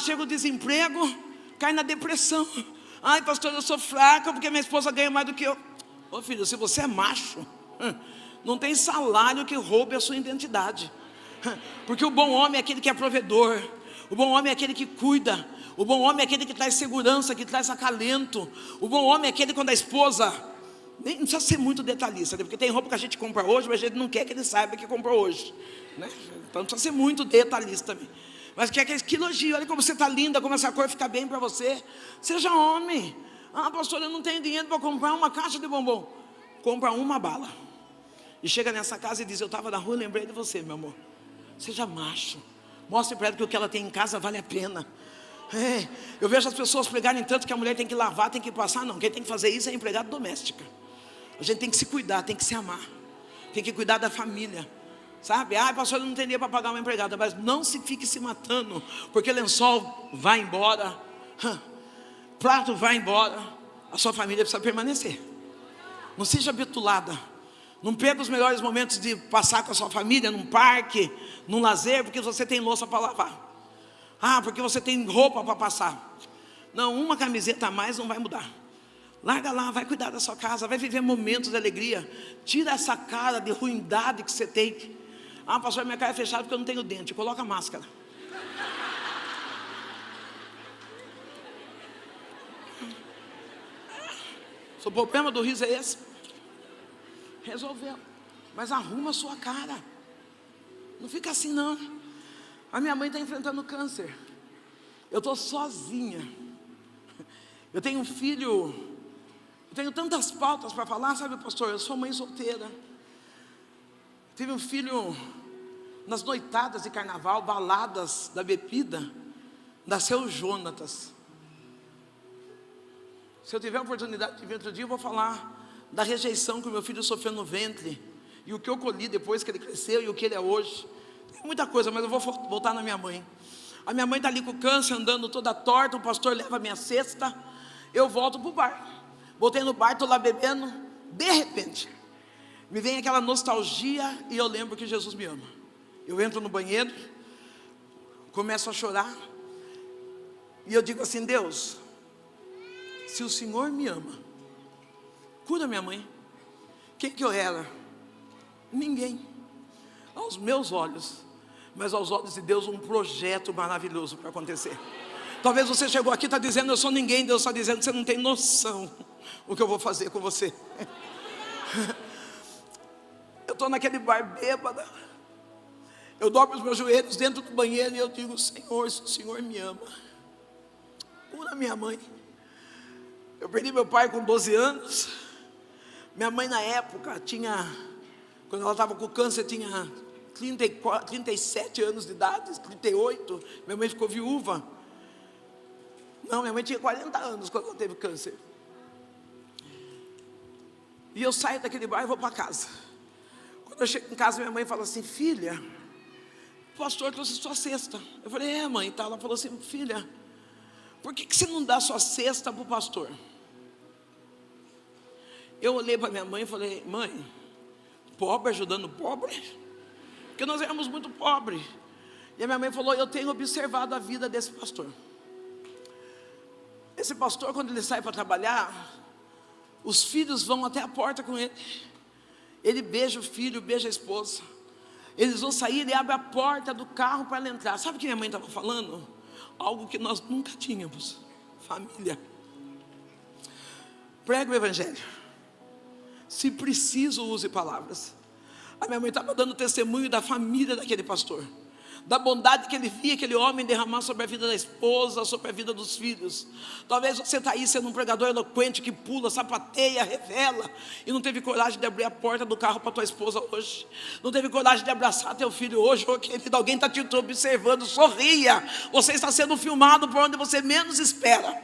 Chega o desemprego, cai na depressão. Ai, pastor, eu sou fraca porque minha esposa ganha mais do que eu. Ô filho, se você é macho, não tem salário que roube a sua identidade. Porque o bom homem é aquele que é provedor, o bom homem é aquele que cuida, o bom homem é aquele que traz segurança, que traz acalento. O bom homem é aquele quando a esposa, nem não precisa ser muito detalhista, né? Porque tem roupa que a gente compra hoje, mas a gente não quer que ele saiba que comprou hoje, né? Então não precisa ser muito detalhista também. Mas quer que elogie, olha como você está linda, como essa cor fica bem para você. Seja homem. Ah, pastor, eu não tenho dinheiro para comprar uma caixa de bombom. Compra uma bala. E chega nessa casa e diz: eu estava na rua e lembrei de você, meu amor. Seja macho. Mostre para ela que o que ela tem em casa vale a pena. Eu vejo as pessoas pregarem tanto que a mulher tem que lavar, tem que passar. Não, quem tem que fazer isso é a empregada doméstica. A gente tem que se cuidar, tem que se amar, tem que cuidar da família, sabe? Ah, pastor, eu não teria para pagar uma empregada. Mas não se fique se matando, porque lençol vai embora, prato vai embora, a sua família precisa permanecer. Não seja betulada. Não perca os melhores momentos de passar com a sua família num parque, num lazer, porque você tem louça para lavar. Ah, porque você tem roupa para passar. Não, uma camiseta a mais não vai mudar. Larga lá, vai cuidar da sua casa, vai viver momentos de alegria. Tira essa cara de ruindade que você tem. Ah, pastor, minha cara é fechada porque eu não tenho dente. Coloca a máscara. O problema do riso é esse. Resolveu. Mas arruma a sua cara. Não fica assim não. A minha mãe está enfrentando câncer. Eu estou sozinha. Eu tenho um filho. Eu tenho tantas pautas para falar, sabe, pastor? Eu sou mãe solteira. Tive um filho nas noitadas de carnaval, baladas da bebida. Nasceu o Jonatas. Se eu tiver a oportunidade de vir outro dia, eu vou falar da rejeição que o meu filho sofreu no ventre, e o que eu colhi depois que ele cresceu, e o que ele é hoje. Tem muita coisa, mas eu vou voltar na minha mãe. A minha mãe está ali com câncer, andando toda torta, o pastor leva a minha cesta, eu volto para o bar. Voltei no bar, estou lá bebendo, de repente, me vem aquela nostalgia, e eu lembro que Jesus me ama. Eu entro no banheiro, começo a chorar, e eu digo assim: Deus, se o Senhor me ama, cura minha mãe. Quem que eu era? Ninguém. Aos meus olhos, mas aos olhos de Deus, um projeto maravilhoso para acontecer. Talvez você chegou aqui e está dizendo: eu sou ninguém. Deus está dizendo que você não tem noção o que eu vou fazer com você. Eu estou naquele bar bêbada, eu dobro os meus joelhos dentro do banheiro e eu digo: Senhor, se o Senhor me ama, cura minha mãe. Eu perdi meu pai com 12 anos. Minha mãe na época tinha, quando ela estava com câncer, tinha 37 anos de idade, 38. Minha mãe ficou viúva. Não, minha mãe tinha 40 anos quando ela teve câncer. E eu saio daquele bar e vou para casa. Quando eu chego em casa, minha mãe fala assim: filha, o pastor trouxe sua cesta. Eu falei: mãe, tá. Ela falou assim: filha, por que você não dá sua cesta para o pastor? Eu olhei para minha mãe e falei: mãe, pobre ajudando pobre? Porque nós éramos muito pobres. E a minha mãe falou: eu tenho observado a vida desse pastor. Esse pastor, quando ele sai para trabalhar, os filhos vão até a porta com ele. Ele beija o filho, beija a esposa. Eles vão sair, ele abre a porta do carro para ela entrar. Sabe o que minha mãe estava falando? Algo que nós nunca tínhamos: família. Prega o evangelho. Se preciso, use palavras. A minha mãe estava dando testemunho da família daquele pastor, da bondade que ele via aquele homem derramar sobre a vida da esposa, sobre a vida dos filhos. Talvez você está aí sendo um pregador eloquente que pula, sapateia, revela, e não teve coragem de abrir a porta do carro para tua esposa hoje, não teve coragem de abraçar teu filho hoje. Oh, querido, alguém está te observando, sorria. Você está sendo filmado por onde você menos espera.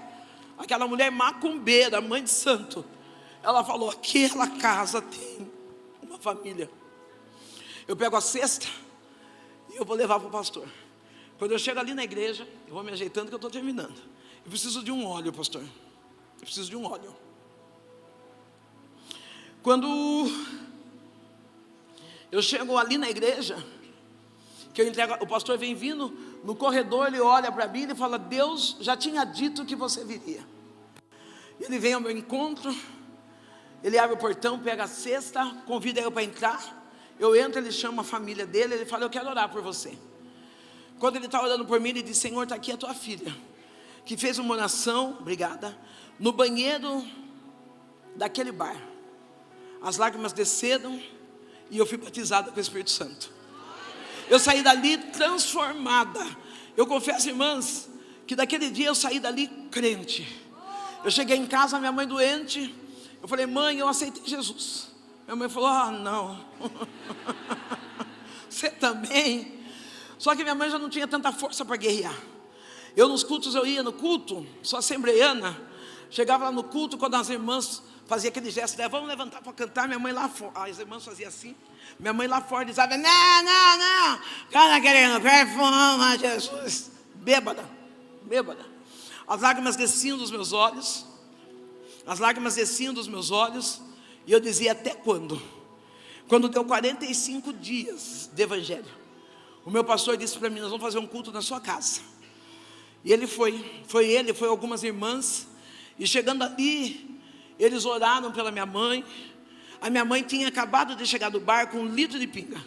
Aquela mulher macumbeira, mãe de santo, ela falou: aquela casa tem uma família. Eu pego a cesta e eu vou levar para o pastor. Quando eu chego ali na igreja, eu vou me ajeitando que eu estou terminando. Eu preciso de um óleo, pastor. Eu preciso de um óleo. Quando eu chego ali na igreja, que eu entrego, o pastor vem vindo no corredor, ele olha para mim e fala: Deus já tinha dito que você viria. Ele vem ao meu encontro, ele abre o portão, pega a cesta, convida eu para entrar. Eu entro, ele chama a família dele, ele fala: eu quero orar por você. Quando ele está orando por mim, ele diz: Senhor, está aqui a tua filha, que fez uma oração, obrigada, no banheiro daquele bar. As lágrimas desceram e eu fui batizada com o Espírito Santo. Eu saí dali transformada. Eu confesso, irmãs, que daquele dia eu saí dali crente. Eu cheguei em casa, minha mãe doente. Eu falei: mãe, eu aceitei Jesus. Minha mãe falou: ah, não. Você também? Só que minha mãe já não tinha tanta força para guerrear. Eu nos cultos, eu ia no culto, sou assembleiana. Chegava lá no culto, quando as irmãs faziam aquele gesto, vamos levantar para cantar, minha mãe lá fora, as irmãs faziam assim, minha mãe lá fora dizia: não, cara querendo performar Jesus. Bêbada. As lágrimas desciam dos meus olhos, e eu dizia: até quando? Quando deu 45 dias de evangelho, o meu pastor disse para mim: nós vamos fazer um culto na sua casa. E ele foi algumas irmãs, e chegando ali, eles oraram pela minha mãe. A minha mãe tinha acabado de chegar do bar com 1 litro de pinga,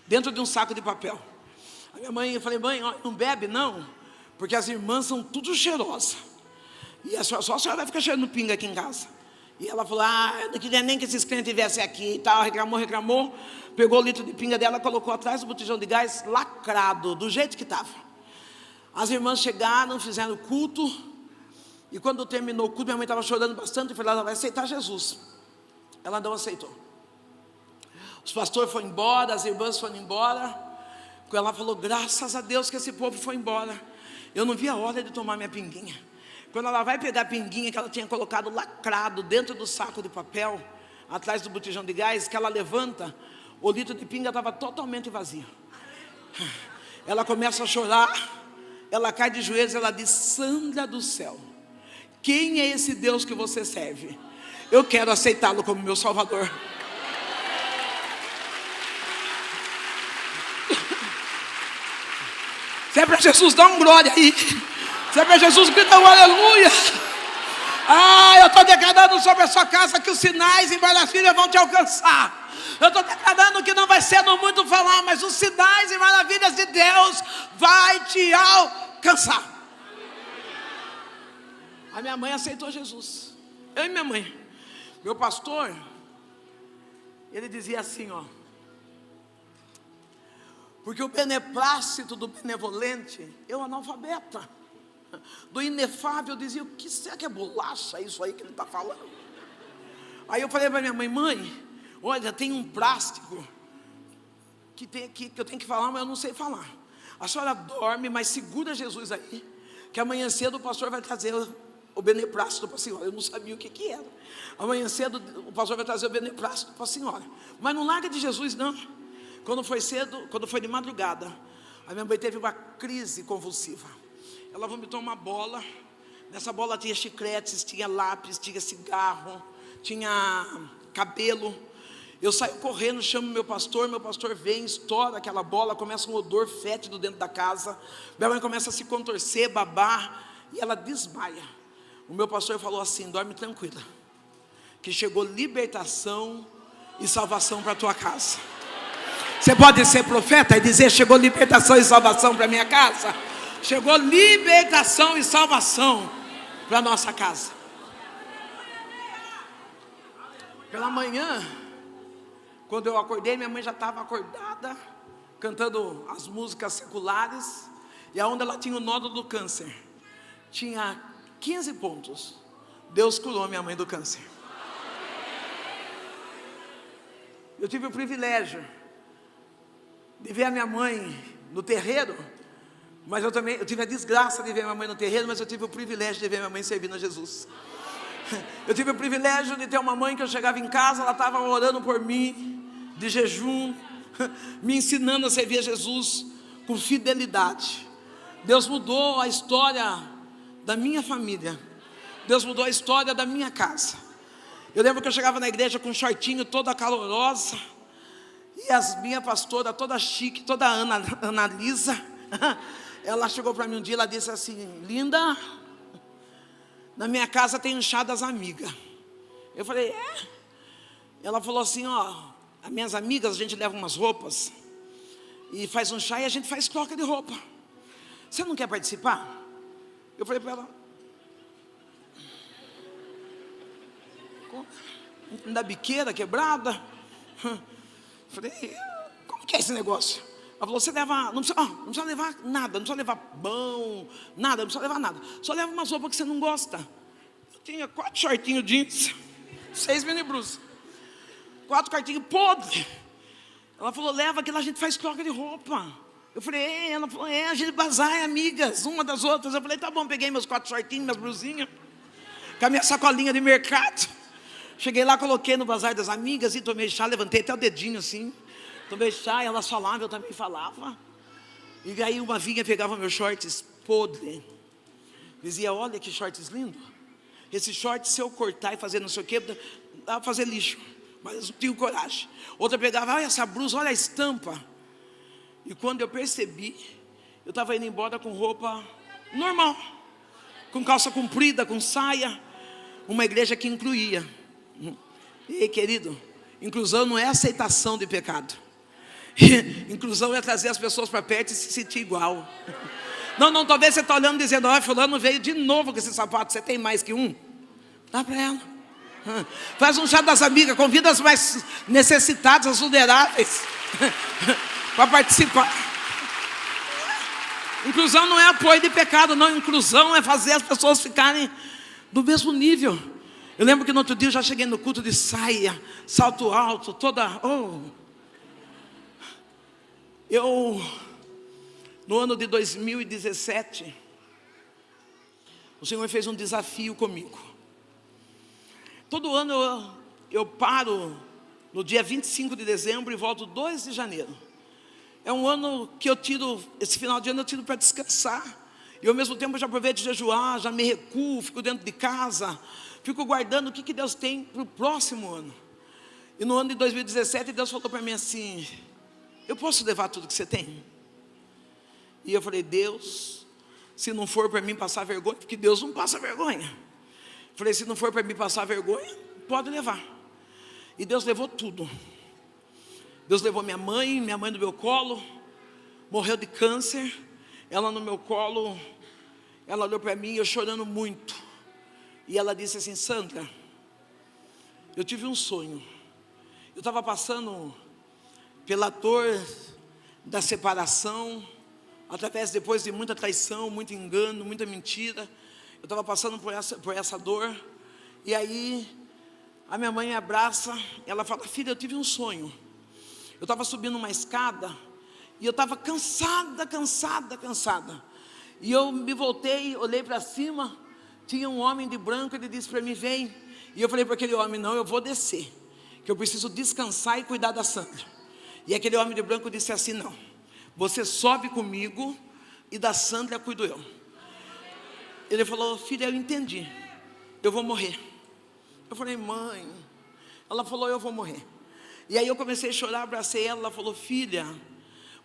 dentro de um saco de papel. A minha mãe, eu falei: mãe, não bebe não, porque as irmãs são tudo cheirosas, e só a senhora vai ficar cheirando pinga aqui em casa. E ela falou: eu não queria nem que esses crentes viessem aqui e tal. Reclamou, pegou o litro de pinga dela, colocou atrás do botijão de gás, lacrado, do jeito que estava. As irmãs chegaram, fizeram o culto, e quando terminou o culto, minha mãe estava chorando bastante. Eu falei: ela vai aceitar Jesus. Ela não aceitou. Os pastores foram embora, as irmãs foram embora. Ela falou: graças a Deus que esse povo foi embora. Eu não vi a hora de tomar minha pinguinha. Quando ela vai pegar a pinguinha que ela tinha colocado lacrado dentro do saco de papel, atrás do botijão de gás, que ela levanta, o litro de pinga estava totalmente vazio. Ela começa a chorar, ela cai de joelhos, ela diz: Sandra do céu, quem é esse Deus que você serve? Eu quero aceitá-lo como meu Salvador. Se é para Jesus, dá um glória aí. Se é para Jesus, grita um aleluia. Eu estou declarando sobre a sua casa que os sinais em maravilha vão te alcançar. Eu estou declarando que não vai ser no muito falar, mas os sinais e maravilhas de Deus vai te alcançar. A minha mãe aceitou Jesus. Eu e minha mãe. Meu pastor, ele dizia assim, porque o beneplácito do benevolente é o analfabeta. Do inefável dizia: o que será que é bolacha isso aí que ele está falando? Aí eu falei para minha mãe: mãe, olha, tem um plástico que eu tenho que falar, mas eu não sei falar. A senhora dorme, mas segura Jesus aí, que amanhã cedo o pastor vai trazer o beneplácito para a senhora. Eu não sabia o que era. Amanhã cedo o pastor vai trazer o beneplácito para a senhora, mas não larga de Jesus não. Quando foi de madrugada, a minha mãe teve uma crise convulsiva. Ela vomitou uma bola. Nessa bola tinha chicletes, tinha lápis, tinha cigarro, tinha cabelo. Eu saio correndo, chamo meu pastor vem, estoura aquela bola, começa um odor fétido dentro da casa. Minha mãe começa a se contorcer, babar, e ela desmaia. O meu pastor falou assim: dorme tranquila, que chegou libertação e salvação para a tua casa. Você pode ser profeta e dizer: chegou libertação e salvação para a minha casa? Chegou libertação e salvação para a nossa casa. Pela manhã, quando eu acordei, minha mãe já estava acordada, cantando as músicas seculares. E aonde ela tinha o nódulo do câncer, tinha 15 pontos. Deus curou minha mãe do câncer. Eu tive o privilégio de ver a minha mãe no terreiro, mas eu tive a desgraça de ver minha mãe no terreiro, mas eu tive o privilégio de ver minha mãe servindo a Jesus. Eu tive o privilégio de ter uma mãe que eu chegava em casa, ela estava orando por mim, de jejum, me ensinando a servir a Jesus com fidelidade. Deus mudou a história da minha família. Deus mudou a história da minha casa. Eu lembro que eu chegava na igreja com um shortinho toda calorosa, e as minha pastora, toda chique, toda Ana Lisa, ela chegou para mim um dia, ela disse assim: linda, na minha casa tem um chá das amigas. Eu falei: é? Ela falou assim: as minhas amigas, a gente leva umas roupas e faz um chá e a gente faz troca de roupa. Você não quer participar? Eu falei para ela, da biqueira quebrada. Falei, como que é esse negócio? Ela falou, você leva, não precisa levar nada, não precisa levar pão, nada, não precisa levar nada. Só leva umas roupas que você não gosta. Eu tinha 4 shortinhos jeans, 6 mini blusas, 4 cartinhos podres. Ela falou, leva que lá a gente faz troca de roupa. Eu falei, ela falou, a gente bazaia, amigas, uma das outras. Eu falei, tá bom, peguei meus 4 shortinhos, minhas blusinhas, com a minha sacolinha de mercado. Cheguei lá, coloquei no bazar das amigas e tomei chá, levantei até o dedinho assim. Tomei chá e elas falavam, eu também falava. E aí uma vinha pegava meus shorts podres. Dizia, olha que shorts lindo. Esse short, se eu cortar e fazer não sei o que, dá para fazer lixo. Mas eu não tinha coragem. Outra pegava, olha essa blusa, olha a estampa. E quando eu percebi, eu estava indo embora com roupa normal. Com calça comprida, com saia. Uma igreja que incluía. Ei, querido, inclusão não é aceitação de pecado. Inclusão é trazer as pessoas para perto e se sentir igual. Não, talvez você está olhando e dizendo, fulano veio de novo com esse sapato, você tem mais que um? Dá para ela. Faz um chá das amigas, convida as mais necessitadas, as vulneráveis, para participar. Inclusão não é apoio de pecado, não. Inclusão é fazer as pessoas ficarem do mesmo nível. Eu lembro que no outro dia eu já cheguei no culto de saia, salto alto, toda... No ano de 2017, o Senhor fez um desafio comigo. Todo ano eu paro no dia 25 de dezembro e volto 2 de janeiro. É um ano que eu tiro, esse final de ano eu tiro para descansar. E ao mesmo tempo eu já aproveito de jejuar, já me recuo, fico dentro de casa, fico guardando o que Deus tem para o próximo ano. E no ano de 2017 Deus falou para mim assim, eu posso levar tudo que você tem? E eu falei, Deus, se não for para mim passar vergonha, porque Deus não passa vergonha. Falei, se não for para mim passar vergonha, pode levar. E Deus levou tudo. Deus levou minha mãe no meu colo, morreu de câncer. Ela no meu colo, ela olhou para mim, eu chorando muito. E ela disse assim, Sandra, eu tive um sonho. Eu estava passando pela dor da separação, através depois de muita traição, muito engano, muita mentira. Eu estava passando por essa dor. E aí a minha mãe me abraça, ela fala, filha, eu tive um sonho. Eu estava subindo uma escada e eu estava cansada. E eu me voltei, olhei para cima, tinha um homem de branco, ele disse para mim, vem. E eu falei para aquele homem, não, eu vou descer, que eu preciso descansar e cuidar da Sandra. E aquele homem de branco disse assim, não, você sobe comigo e da Sandra cuido eu. Ele falou, filha, eu entendi, eu vou morrer. Eu falei, mãe. Ela falou, eu vou morrer. E aí eu comecei a chorar, abracei ela, ela falou, filha,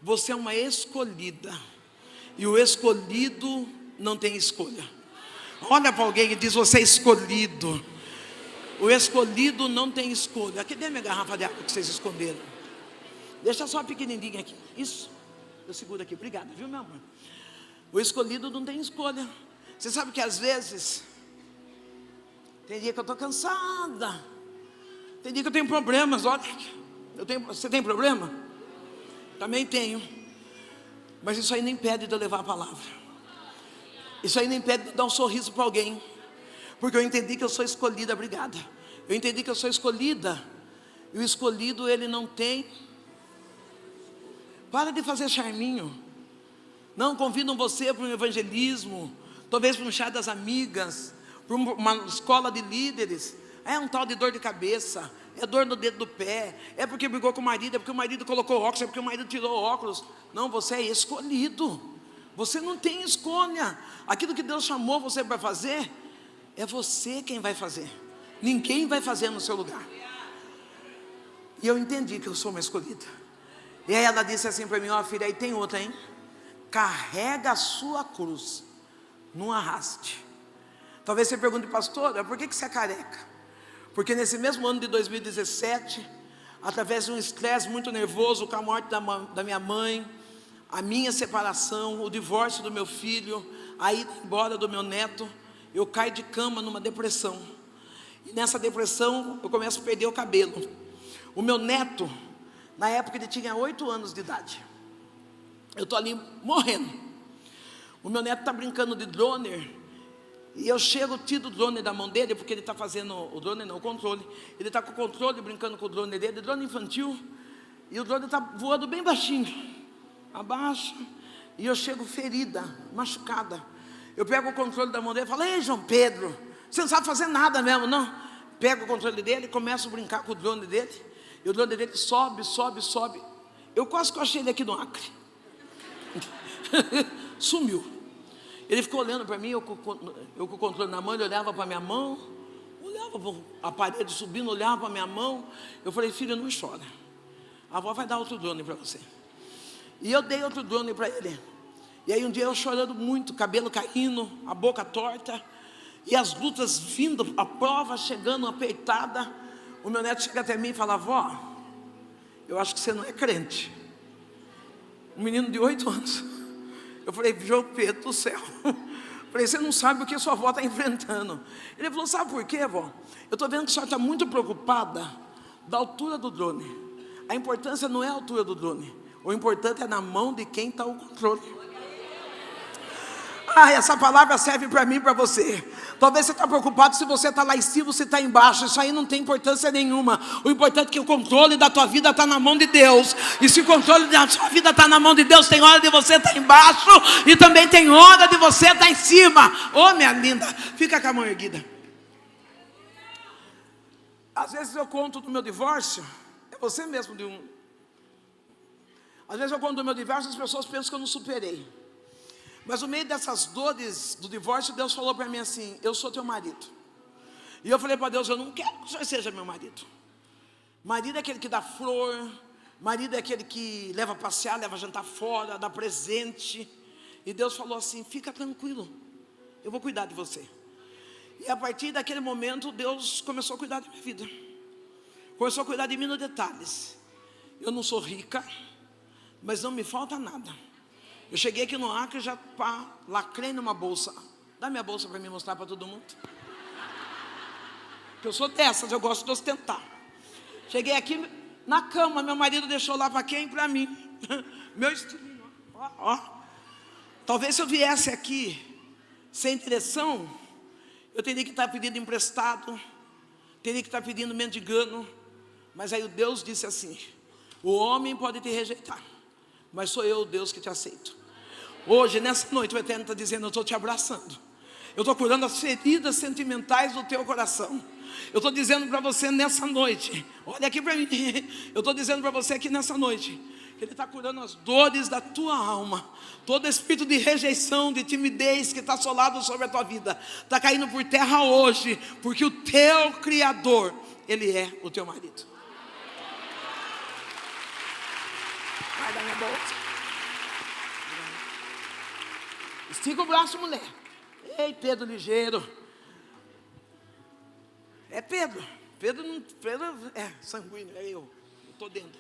você é uma escolhida. E o escolhido não tem escolha. Olha para alguém e diz, você é escolhido. O escolhido não tem escolha. Cadê a minha garrafa de água que vocês esconderam? Deixa só a pequenininha aqui. Isso, eu seguro aqui, obrigada, viu meu amor? O escolhido não tem escolha. Você sabe que às vezes tem dia que eu estou cansada, tem dia que eu tenho problemas. Olha, você tem problema? Também tenho. Mas isso aí não impede de eu levar a palavra. Isso aí não impede de dar um sorriso para alguém. Porque eu entendi que eu sou escolhida, obrigada. Eu entendi que eu sou escolhida. E o escolhido, ele não tem. Para de fazer charminho. Não convidam você para um evangelismo, talvez para um chá das amigas, para uma escola de líderes. É um tal de dor de cabeça, é dor no dedo do pé, é porque brigou com o marido, é porque o marido colocou óculos, é porque o marido tirou óculos. Não, você é escolhido. Você não tem escolha. Aquilo que Deus chamou você para fazer, é você quem vai fazer. Ninguém vai fazer no seu lugar. E eu entendi que eu sou uma escolhida. E aí ela disse assim para mim, ó filha, aí tem outra, hein? Carrega a sua cruz, não arraste. Talvez você pergunte, pastora, por que você é careca? Porque nesse mesmo ano de 2017, através de um estresse muito nervoso, com a morte da minha mãe, a minha separação, o divórcio do meu filho, a ida embora do meu neto, eu caio de cama numa depressão. E nessa depressão eu começo a perder o cabelo. O meu neto, na época ele tinha 8 anos de idade. Eu estou ali morrendo. O meu neto está brincando de drone. E eu chego, tiro o drone da mão dele, porque ele está fazendo, o drone não, o controle. Ele está com o controle, brincando com o drone dele, drone infantil. E o drone está voando bem baixinho, abaixa. E eu chego ferida, machucada. Eu pego o controle da mão dele e falo: ei, João Pedro, você não sabe fazer nada mesmo, não? Pego o controle dele, começo a brincar com o drone dele. E o drone dele sobe, sobe, sobe. Eu quase que eu achei ele aqui no Acre. Sumiu. Ele ficou olhando para mim, eu com o controle na mão, ele olhava para a minha mão, olhava para a parede subindo, olhava para a minha mão. Eu falei: filho, não chora, a avó vai dar outro drone para você. E eu dei outro drone para ele. E aí um dia eu chorando muito, cabelo caindo, a boca torta, e as lutas vindo, a prova chegando apertada. O meu neto chega até mim e fala: vó, eu acho que você não é crente. Um menino de 8 anos. Eu falei: João Pedro do céu. Falei: você não sabe o que sua avó está enfrentando. Ele falou: sabe por quê, vó? Eu estou vendo que a senhora está muito preocupada da altura do drone. A importância não é a altura do drone, o importante é na mão de quem está o controle. Essa palavra serve para mim e para você. Talvez você está preocupado se você está lá em cima ou se está embaixo. Isso aí não tem importância nenhuma. O importante é que o controle da tua vida está na mão de Deus. E se o controle da sua vida está na mão de Deus, tem hora de você estar embaixo e também tem hora de você estar em cima. Ô, minha linda, fica com a mão erguida. Às vezes eu conto do meu divórcio. É você mesmo de um. Às vezes eu conto do meu divórcio, as pessoas pensam que eu não superei. Mas no meio dessas dores do divórcio, Deus falou para mim assim: eu sou teu marido. E eu falei para Deus: eu não quero que o Senhor seja meu marido. Marido é aquele que dá flor, marido é aquele que leva a passear, leva a jantar fora, dá presente. E Deus falou assim: fica tranquilo, eu vou cuidar de você. E a partir daquele momento, Deus começou a cuidar da minha vida. Começou a cuidar de mim nos detalhes. Eu não sou rica, mas não me falta nada. Eu cheguei aqui no Acre, já lacrei numa bolsa. Dá minha bolsa para me mostrar para todo mundo. Porque eu sou dessas, eu gosto de ostentar. Cheguei aqui na cama, meu marido deixou lá para quem? Para mim. Meu estilinho, ó. Talvez se eu viesse aqui sem direção, eu teria que estar pedindo emprestado, teria que estar pedindo mendigando. Mas aí o Deus disse assim: o homem pode te rejeitar, mas sou eu, Deus, que te aceito. Hoje, nessa noite, o Eterno está dizendo: eu estou te abraçando. Eu estou curando as feridas sentimentais do teu coração. Eu estou dizendo para você nessa noite, olha aqui para mim. Eu estou dizendo para você aqui nessa noite, que Ele está curando as dores da tua alma. Todo espírito de rejeição, de timidez que está assolado sobre a tua vida, está caindo por terra hoje, porque o teu Criador, Ele é o teu marido. Vai dar minha bolsa. Estica o braço, mulher. Ei, Pedro ligeiro. É Pedro. Pedro é sanguíneo, é eu estou dentro.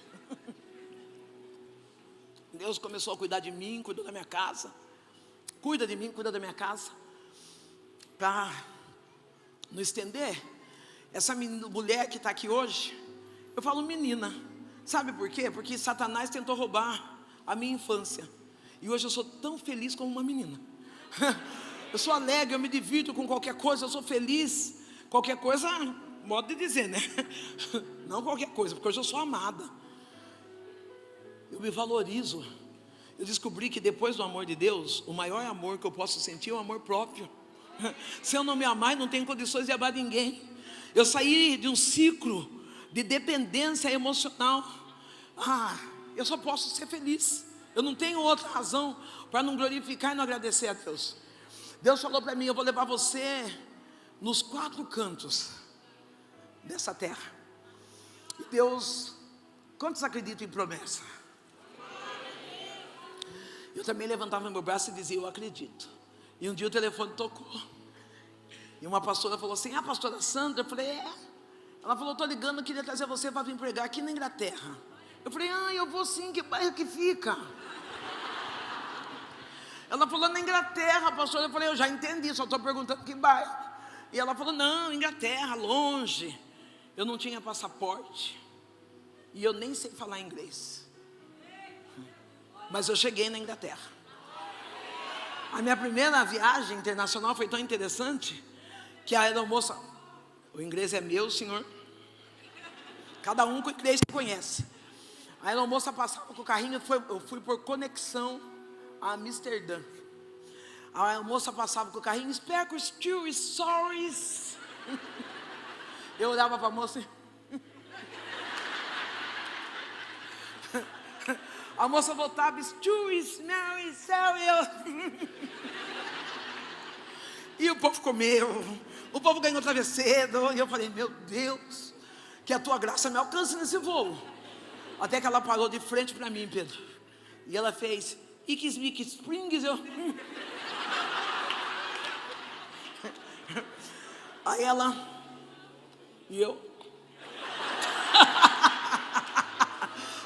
Deus começou a cuidar de mim, cuidou da minha casa. Cuida de mim, cuida da minha casa. Para não estender, essa mulher que está aqui hoje, eu falo menina. Sabe por quê? Porque Satanás tentou roubar a minha infância. E hoje eu sou tão feliz como uma menina. Eu sou alegre, eu me divirto com qualquer coisa, eu sou feliz. Qualquer coisa, modo de dizer, né? Não qualquer coisa, porque hoje eu sou amada. Eu me valorizo. Eu descobri que depois do amor de Deus, o maior amor que eu posso sentir é o amor próprio. Se eu não me amar, eu não tenho condições de amar ninguém. Eu saí de um ciclo de dependência emocional. Eu só posso ser feliz. Eu não tenho outra razão para não glorificar e não agradecer a Deus. Deus falou para mim: eu vou levar você nos 4 cantos dessa terra. E Deus, quantos acreditam em promessa? Eu também levantava meu braço e dizia: eu acredito. E um dia o telefone tocou. E uma pastora falou assim: pastora Sandra. Eu falei: Ela falou, estou ligando, queria trazer você para vir pregar aqui na Inglaterra. Eu falei, eu vou sim, que bairro que fica? Ela falou, na Inglaterra, pastor. Eu falei, eu já entendi, só estou perguntando que bairro. E ela falou, não, Inglaterra, longe. Eu não tinha passaporte. E eu nem sei falar inglês. Mas eu cheguei na Inglaterra. A minha primeira viagem internacional foi tão interessante que a aeromoça, o inglês é meu, senhor. Cada um com o inglês que conhece. A aeromoça passava com o carrinho, eu fui por conexão a Amsterdã. A moça passava com o carrinho, espera com os tio, sorry. Eu olhava para a moça. A moça voltava, sorry. E o povo comeu, o povo ganhou travesseiro. E eu falei, meu Deus, que a tua graça me alcance nesse voo. Até que ela parou de frente para mim, Pedro. E ela fez, Ikismik Springs. Aí ela, e eu.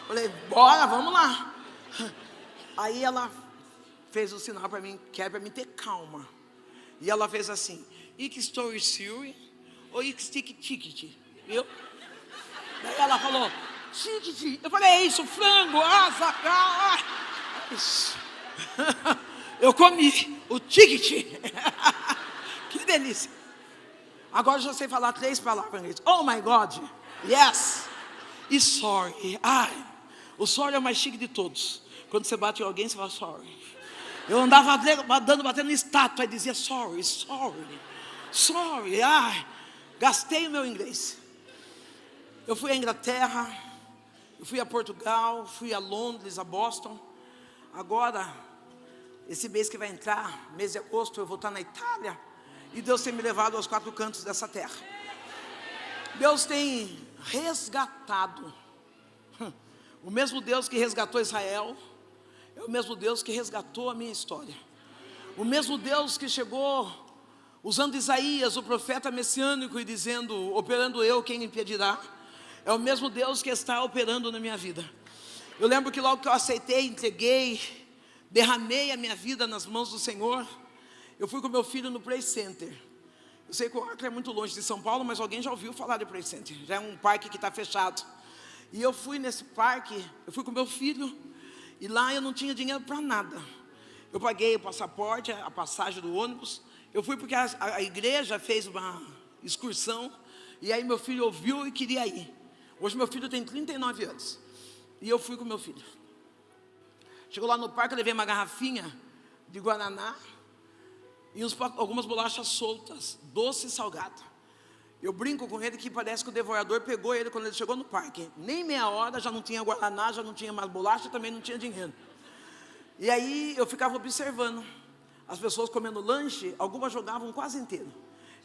Falei, bora, vamos lá. Aí ela fez o sinal para mim, que era para mim ter calma. E ela fez assim, Ik story Siri, ou Ik stick ticket. Viu? Daí ela falou, ticket. Eu falei, é isso, frango, asa, eu comi o ticket. Que delícia. Agora eu já sei falar 3 palavras em inglês. Oh my God, yes. E sorry. O sorry é o mais chique de todos. Quando você bate em alguém, você fala sorry. Eu andava batendo em estátua e dizia sorry. Gastei o meu inglês. Eu fui à Inglaterra, eu fui a Portugal, fui a Londres, a Boston. Agora, esse mês que vai entrar, mês de agosto, eu vou estar na Itália. E Deus tem me levado aos 4 cantos dessa terra. Deus tem resgatado. O mesmo Deus que resgatou Israel é o mesmo Deus que resgatou a minha história. O mesmo Deus que chegou usando Isaías, o profeta messiânico, e dizendo, operando eu, quem impedirá? É o mesmo Deus que está operando na minha vida. Eu lembro que logo que eu aceitei, entreguei, derramei a minha vida nas mãos do Senhor, eu fui com meu filho no Play Center. Eu sei que o Acre é muito longe de São Paulo, mas alguém já ouviu falar de Play Center. Já é um parque que está fechado. E eu fui nesse parque, eu fui com meu filho, e lá eu não tinha dinheiro para nada. Eu paguei o passaporte, a passagem do ônibus. Eu fui porque a igreja fez uma excursão, e aí meu filho ouviu e queria ir. Hoje meu filho tem 39 anos. E eu fui com meu filho. Chegou lá no parque, eu levei uma garrafinha de guaraná e algumas bolachas soltas, doce e salgado. Eu brinco com ele que parece que o devorador pegou ele quando ele chegou no parque. Nem meia hora, já não tinha guaraná, já não tinha mais bolacha, também não tinha dinheiro. E aí eu ficava observando as pessoas comendo lanche, algumas jogavam quase inteiro.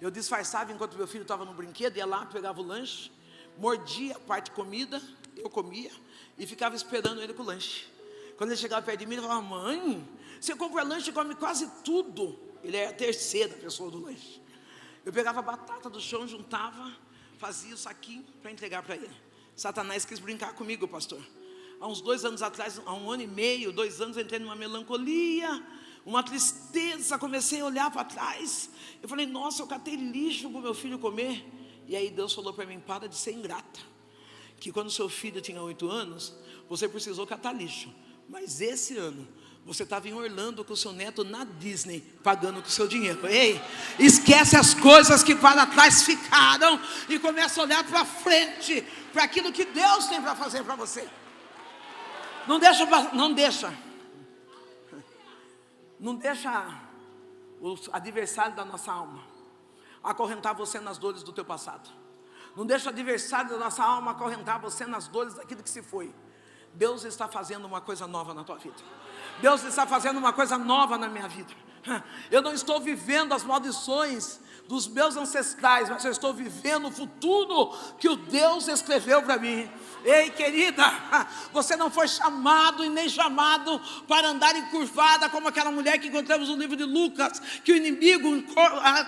Eu disfarçava enquanto meu filho estava no brinquedo, ia lá, pegava o lanche, mordia a parte de comida, eu comia e ficava esperando ele com o lanche. Quando ele chegava perto de mim, ele falava, mãe, você compra lanche e come quase tudo. Ele é a terceira pessoa do lanche. Eu pegava a batata do chão, juntava, fazia o saquinho para entregar para ele. Satanás quis brincar comigo, pastor. Há uns 2 anos atrás, há 1 ano e meio, 2 anos, eu entrei numa melancolia, uma tristeza, comecei a olhar para trás. Eu falei, nossa, eu catei lixo para o meu filho comer. E aí Deus falou para mim, para de ser ingrata. Que quando seu filho tinha 8 anos, você precisou catar lixo. Mas esse ano, você estava em Orlando com o seu neto na Disney, pagando com o seu dinheiro. Ei, esquece as coisas que para trás ficaram e começa a olhar para frente, para aquilo que Deus tem para fazer para você. Não deixa o adversário da nossa alma acorrentar você nas dores do teu passado. Não deixa o adversário da nossa alma acorrentar você nas dores daquilo que se foi. Deus está fazendo uma coisa nova na tua vida. Deus está fazendo uma coisa nova na minha vida. Eu não estou vivendo as maldições dos meus ancestrais, mas eu estou vivendo o futuro que o Deus escreveu para mim. Ei, querida, você não foi chamado e nem chamado para andar encurvada como aquela mulher que encontramos no livro de Lucas, que o inimigo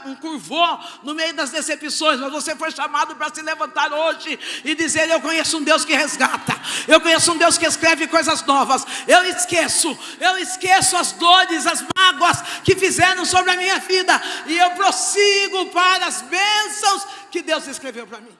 encurvou no meio das decepções, mas você foi chamado para se levantar hoje e dizer: eu conheço um Deus que resgata, eu conheço um Deus que escreve coisas novas, eu esqueço as dores, as mágoas que fizeram sobre a minha vida, e eu prossigo para as bênçãos que Deus escreveu para mim.